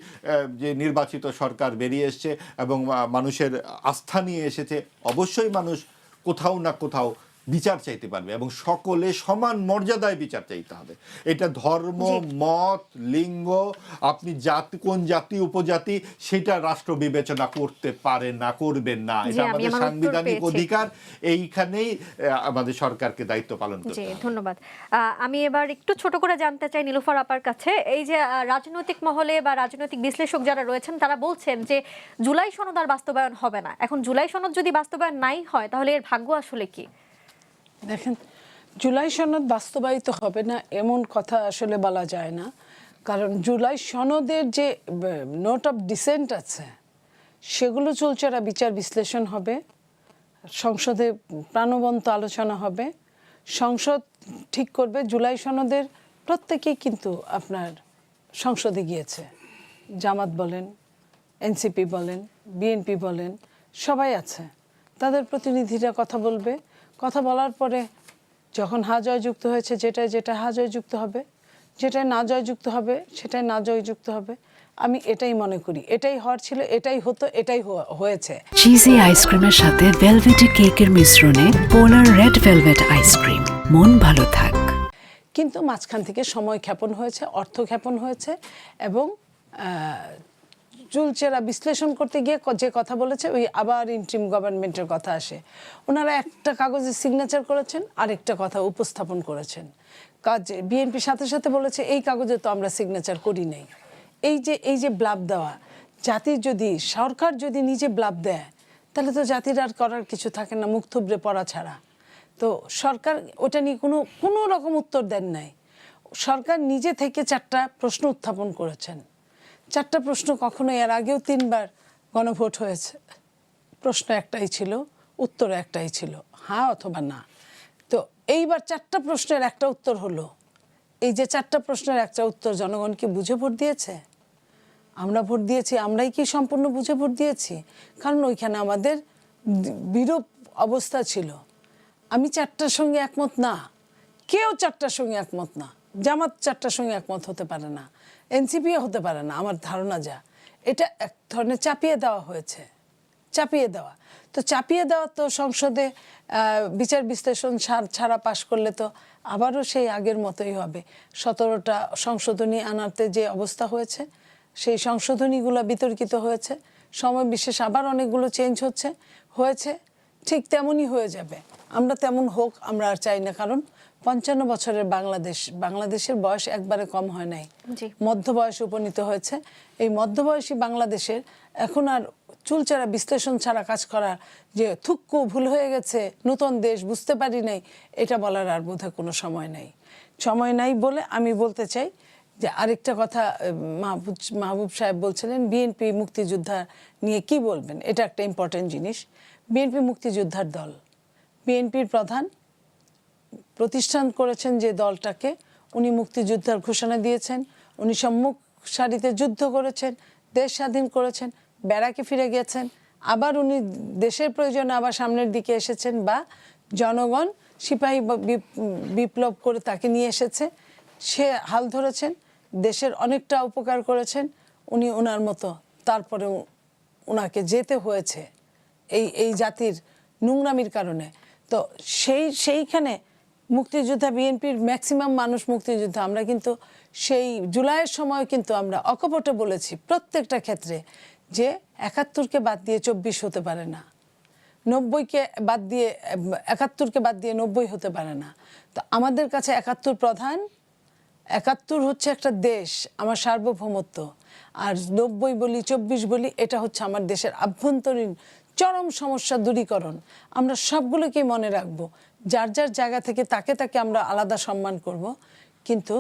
যে নির্বাচিত সরকার বেরিয়ে এসছে এবং মানুষের আস্থা নিয়ে এসেছে, অবশ্যই মানুষ কোথাও না কোথাও বিচার চাইতে পারবে এবং সকলে সমান মর্যাদায় বিচার চাইতে হবে। এটা ধর্ম, মত, লিঙ্গ, আপনি জাতি, কোন জাতি উপজাতি, সেটা রাষ্ট্র বিবেচনা করতে পারে না, করবেন না। এটা আমাদের সাংবিধানিক অধিকার, এইখানেই আমাদের সরকারকে দায়িত্ব পালন করতে হবে। ধন্যবাদ। আমি এবার একটু ছোট করে জানতে চাই নীলুফার আপার কাছে, এই যে রাজনৈতিক মহলে বা রাজনৈতিক বিশ্লেষক যারা রয়েছেন তারা বলছেন যে জুলাই সনদ আর বাস্তবায়ন হবে না। এখন জুলাই সনদ যদি বাস্তবায়ন নাই হয় তাহলে এর ভাগ্য আসলে কি? দেখেন, জুলাই সনদ বাস্তবায়িত হবে না এমন কথা আসলে বলা যায় না, কারণ জুলাই সনদের যে নোট অফ ডিসেন্ট আছে সেগুলো চলছে, বিচার বিশ্লেষণ হবে, সংসদে প্রাণবন্ত আলোচনা হবে, সংসদ ঠিক করবে। জুলাই সনদের প্রত্যেকেই কিন্তু আপনার সংসদে গিয়েছে, জামাত বলেন, এনসিপি বলেন, বিএনপি বলেন, সবাই আছে, তাদের প্রতিনিধিরা কথা বলবে। কথা বলার পরে যখন হা জয়যুক্ত হয়েছে, যেটা হা জয়যুক্ত হবে, যেটাই না জয়যুক্ত হবে সেটাই না জয়যুক্ত হবে। আমি এটাই মনে করি, এটাই হওয়ার ছিল, এটাই হতো, এটাই হয়েছে। চিজি আইসক্রিমের সাথে ভেলভেটি কেকের মিশ্রণে পোলার রেড ভেলভেট আইসক্রিম। মন ভালো থাক। কিন্তু মাঝখান থেকে সময় ক্ষেপণ হয়েছে, অর্থ ক্ষেপণ হয়েছে, এবং চুলচেরা বিশ্লেষণ করতে গিয়ে যে কথা বলেছে, ওই আবার ইন্ট্রিম গভর্নমেন্টের কথা আসে। ওনারা একটা কাগজে সিগনেচার করেছেন, আরেকটা কথা উপস্থাপন করেছেন। কাজে বিএনপি সাথে সাথে বলেছে এই কাগজে তো আমরা সিগনেচার করি নাই। এই যে ব্লাব দেওয়া, জাতির যদি, সরকার যদি নিজে ব্লাব দেয় তাহলে তো জাতির আর করার কিছু থাকে না, মুখ থুবড়ে পড়া ছাড়া। তো সরকার ওটা নিয়ে কোনো রকম উত্তর দেন নাই। সরকার নিজে থেকে 4টা প্রশ্ন উত্থাপন করেছেন। 4টা প্রশ্ন, কখনো এর আগেও 3বার গণভোট হয়েছে, প্রশ্ন একটাই ছিল, উত্তর একটাই ছিল, হ্যাঁ অথবা না। তো এইবার 4টা প্রশ্নের একটা উত্তর হলো। এই যে 4টা প্রশ্নের একটা উত্তর জনগণ কি বুঝে ভোট দিয়েছে? আমরা ভোট দিয়েছি, আমরাই কি সম্পূর্ণ বুঝে ভোট দিয়েছি? কারণ ওইখানে আমাদের বিরূপ অবস্থা ছিল। আমি 4টার সঙ্গে একমত না, কেউ 4টার সঙ্গে একমত না, জামাত 4টার সঙ্গে একমত হতে পারে না, এনসিপিও হতে পারে না, আমার ধারণা যা। এটা এক ধরনের চাপিয়ে দেওয়া হয়েছে, চাপিয়ে দেওয়া। তো চাপিয়ে দেওয়া তো সংসদে বিচার বিশ্লেষণ ছাড়া পাশ করলে তো আবারও সেই আগের মতোই হবে। 17টা সংশোধনী আনাতে যে অবস্থা হয়েছে, সেই সংশোধনীগুলো বিতর্কিত হয়েছে, সময় বিশেষ আবার অনেকগুলো চেঞ্জ হয়েছে, ঠিক তেমনই হয়ে যাবে। আমরা তেমন হোক আমরা আর চাই না, কারণ 55 বছরের বাংলাদেশের বয়স একবারে কম হয় নাই, মধ্য বয়সে উপনীত হয়েছে। এই মধ্যবয়সী বাংলাদেশের এখন আর চুলচেরা বিশ্লেষণ ছাড়া কাজ করা, যে থুক্কু ভুল হয়ে গেছে, নতুন দেশ বুঝতে পারি নাই, এটা বলার আর বোধহয় কোনো সময় নাই বলে আমি বলতে চাই যে আরেকটা কথা মাহবুব সাহেব বলছিলেন, বিএনপি মুক্তিযোদ্ধা নিয়ে কি বলবেন, এটা একটা ইম্পর্টেন্ট জিনিস। বিএনপি মুক্তিযোদ্ধার দল, বিএনপির প্রধান প্রতিষ্ঠান করেছেন যে দলটাকে, উনি মুক্তিযোদ্ধার ঘোষণা দিয়েছেন, উনি সম্মুখ সারিতে যুদ্ধ করেছেন, দেশ স্বাধীন করেছেন, ব্যারাকে ফিরে গেছেন, আবার উনি দেশের প্রয়োজনে আবার সামনের দিকে এসেছেন, বা জনগণ সিপাহী বিপ্লব করে তাকে নিয়ে এসেছে, সে হাল ধরেছেন, দেশের অনেকটা উপকার করেছেন উনি ওনার মতো। তারপরে ওনাকে যেতে হয়েছে এই জাতির নোংরামির কারণে। তো সেইখানে মুক্তিযোদ্ধা, বিএনপির ম্যাক্সিমাম মানুষ মুক্তিযোদ্ধা। আমরা কিন্তু সেই জুলাইয়ের সময় কিন্তু আমরা অকপটে বলেছি প্রত্যেকটা ক্ষেত্রে যে 71কে বাদ দিয়ে 24 হতে পারে না, 90কে বাদ দিয়ে 71কে বাদ দিয়ে 90 হতে পারে না। তো আমাদের কাছে 71 প্রধান, 71 হচ্ছে একটা দেশ, আমার সার্বভৌমত্ব, আর 90 বলি 24 বলি, এটা হচ্ছে আমার দেশের আভ্যন্তরীণ চরম সমস্যা দূরীকরণ। আমরা সবগুলোকেই মনে রাখবো, যার যার জায়গা থেকে তাকে আমরা আলাদা সম্মান করব, কিন্তু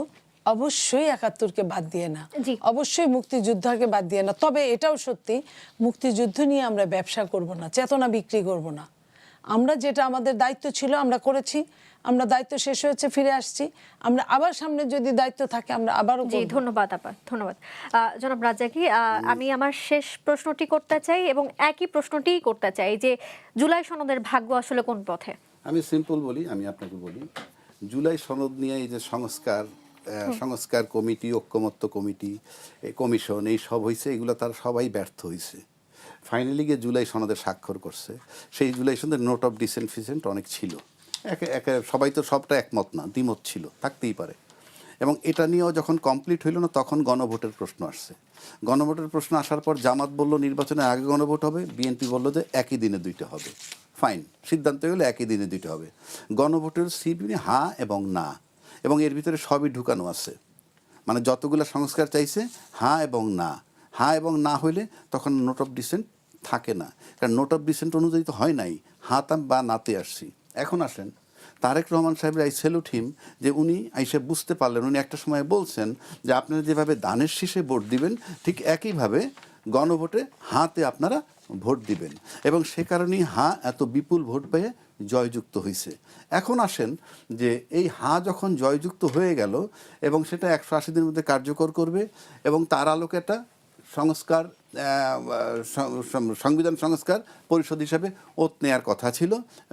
অবশ্যই 71কে বাদ দিয়ে না, অবশ্যই মুক্তিযোদ্ধাকে বাদ দিয়ে না। তবে এটাও সত্যি, মুক্তিযুদ্ধ নিয়ে আমরা ব্যবসা করব না, চেতনা বিক্রি করব না। আমরা যেটা আমাদের দায়িত্ব ছিল আমরা করেছি, আমরা দায়িত্ব শেষ হয়েছে, ফিরে আসছি। আমরা আবার সামনে যদি দায়িত্ব থাকে আমরা আবারও জি, করব। ধন্যবাদ আপা, ধন্যবাদ। জনাব রাজ্জাকি, আমি আমার শেষ প্রশ্নটি করতে চাই এবং একই প্রশ্নটিই করতে চাই যে জুলাই সনদের ভাগ্য আসলে কোন পথে? আমি সিম্পল বলি, আমি আপনাকে বলি, জুলাই সনদ নিয়ে এই যে সংস্কার কমিটি, ঐক্যমত্য কমিটি, কমিশন, এই সব হয়েছে, এগুলো তারা সবাই ব্যর্থ হয়েছে। ফাইনালি গিয়ে জুলাই সনদে স্বাক্ষর করছে। সেই জুলাই সনদের নোট অফ ডিসেন্ট ফিসেন্ট অনেক ছিল, একে সবাই তো সবটা একমত না, দ্বিমত ছিল, থাকতেই পারে। এবং এটা নিয়েও যখন কমপ্লিট হইল না, তখন গণভোটের প্রশ্ন আসছে। গণভোটের প্রশ্ন আসার পর জামাত বলল নির্বাচনের আগে গণভোট হবে, বিএনপি বলল যে একই দিনে দুইটা হবে। ফাইন, সিদ্ধান্ত হলো একই দিনে দুইটা হবে। গণভোটের সিপিনি হ্যাঁ এবং না, এবং এর ভিতরে সবই ঢুকানো আছে। মানে যতগুলো সংস্কার চাইছে হ্যাঁ এবং না, হ্যাঁ এবং না হইলে তখন নোট অফ ডিসেন্ট থাকে না, কারণ নোট অফ ডিসেন্ট অনুযায়ী তো হয় নাই, হাত বা নাতে আসছি। এখন আসেন তারেক রহমান সাহেবের, আই স্যালুট হিম, যে উনি আইসে বুঝতে পারলেন। উনি একটা সময় বলছেন যে আপনারা যেভাবে দানের শীষে ভোট দিবেন ঠিক একইভাবে গণভোটে হাতে আপনারা ভোট দিবেন, এবং সে কারণেই হাঁ এত বিপুল ভোট পেয়ে জয়যুক্ত হয়েছে। এখন আসেন যে এই হাঁ যখন জয়যুক্ত হয়ে গেল এবং সেটা 180 দিনের মধ্যে কার্যকর করবে, এবং তার আলোকে একটা সংস্কার, সংবিধান সংস্কার পরিষদ হিসাবে ওত নেয়ার কথা ছিল,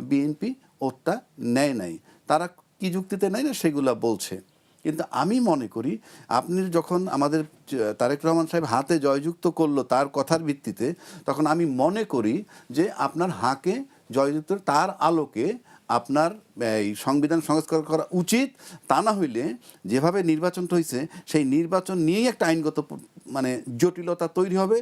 বিএনপি ওতটা নেয় নাই। তারা কি যুক্তিতে নেয় না সেগুলা বলছে। কিন্তু আমি মনে করি আপনি যখন আমাদের তারেক রহমান সাহেব হাতে জয়যুক্ত করলো তার কথার ভিত্তিতে, তখন আমি মনে করি যে আপনার হাঁকে জয়যুক্ত তার আলোকে আপনার এই সংবিধান সংস্কার করা উচিত। তা না হইলে যেভাবে নির্বাচনটা হয়েছে সেই নির্বাচন নিয়েই একটা আইনগত মানে জটিলতা তৈরি হবে,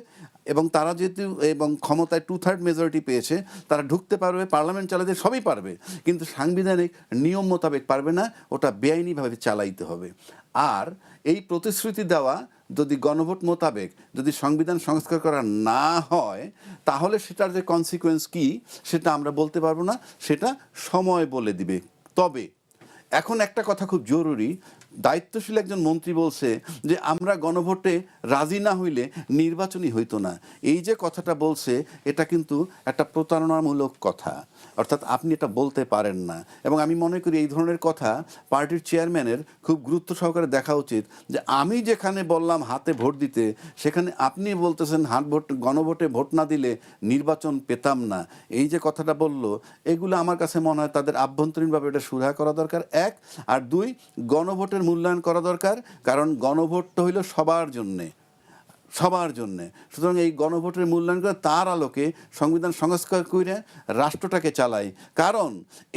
এবং তারা যেহেতু এবং ক্ষমতায় 2/3 মেজরিটি পেয়েছে, তারা ঢুকতে পারবে, পার্লামেন্ট চালাতে সবই পারবে, কিন্তু সাংবিধানিক নিয়ম মোতাবেক পারবে না, ওটা বেআইনিভাবে চালাইতে হবে। আর এই প্রতিশ্রুতি দেওয়া যদি গণভোট মোতাবেক যদি সংবিধান সংস্কার করা না হয়, তাহলে সেটার যে কনসিকুয়েন্স কি সেটা আমরা বলতে পারবো না, সেটা সময় বলে দিবে। তবে এখন একটা কথা খুব জরুরি, দায়িত্বশীল একজন মন্ত্রী বলছে যে আমরা গণভোটে রাজি না হইলে নির্বাচনই হইতো না। এই যে কথাটা বলছে এটা কিন্তু একটা প্রতারণামূলক কথা, অর্থাৎ আপনি এটা বলতে পারেন না। এবং আমি মনে করি এই ধরনের কথা পার্টির চেয়ারম্যানের খুব গুরুত্ব সহকারে দেখা উচিত, যে আমি যেখানে বললাম হাতে ভোট দিতে, সেখানে আপনি বলতেছেন গণভোটে ভোট না দিলে নির্বাচন পেতাম না। এই যে কথাটা বললো, এগুলো আমার কাছে মনে হয় তাদের আভ্যন্তরীণভাবে এটা সুরাহা করা দরকার, এক। আর দুই, গণভোটের মূল্যায়ন করা দরকার, কারণ গণভোটটা হইল সবার জন্যে, সবার জন্যে। সুতরাং এই গণভোটের মূল্যায়ন করে তার আলোকে সংবিধান সংস্কার করে রাষ্ট্রটাকে চালাই, কারণ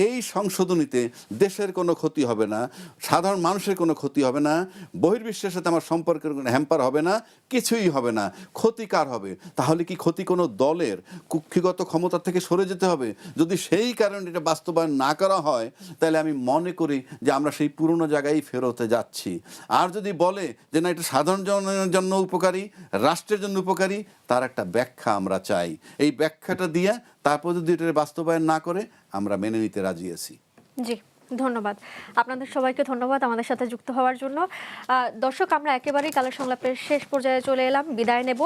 এই সংশোধনীতে দেশের কোনো ক্ষতি হবে না, সাধারণ মানুষের কোনো ক্ষতি হবে না, বহির্বিশ্বের সাথে আমার সম্পর্কের কোনো হ্যাম্পার হবে না, কিছুই হবে না। ক্ষতি কার হবে? তাহলে কি ক্ষতি কোনো দলের? কুক্ষিগত ক্ষমতা থেকে সরে যেতে হবে। যদি সেই কারণে এটা বাস্তবায়ন না করা হয়, তাহলে আমি মনে করি যে আমরা সেই পুরনো জায়গায় ফেরতে যাচ্ছি। আর যদি বলে যে না এটা সাধারণ জনের জন্য উপকারী, রাষ্ট্রের জন্য উপকারী, তার একটা ব্যাখ্যা আমরা চাই। এই ব্যাখ্যাটা দিয়ে তারপর যদি এটা বাস্তবায়ন না করে, আমরা মেনে নিতে রাজি আছি। জি, ধন্যবাদ আপনাদের সবাইকে, ধন্যবাদ আমাদের সাথে যুক্ত হওয়ার জন্য। দর্শক, আমরা একেবারেই কালের সংলাপের শেষ পর্যায়ে চলে এলাম, বিদায় নেব।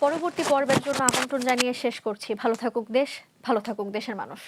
পরবর্তী পর্বের জন্য আমন্ত্রণ জানিয়ে শেষ করছি। ভালো থাকুক দেশ, ভালো থাকুক দেশের মানুষ।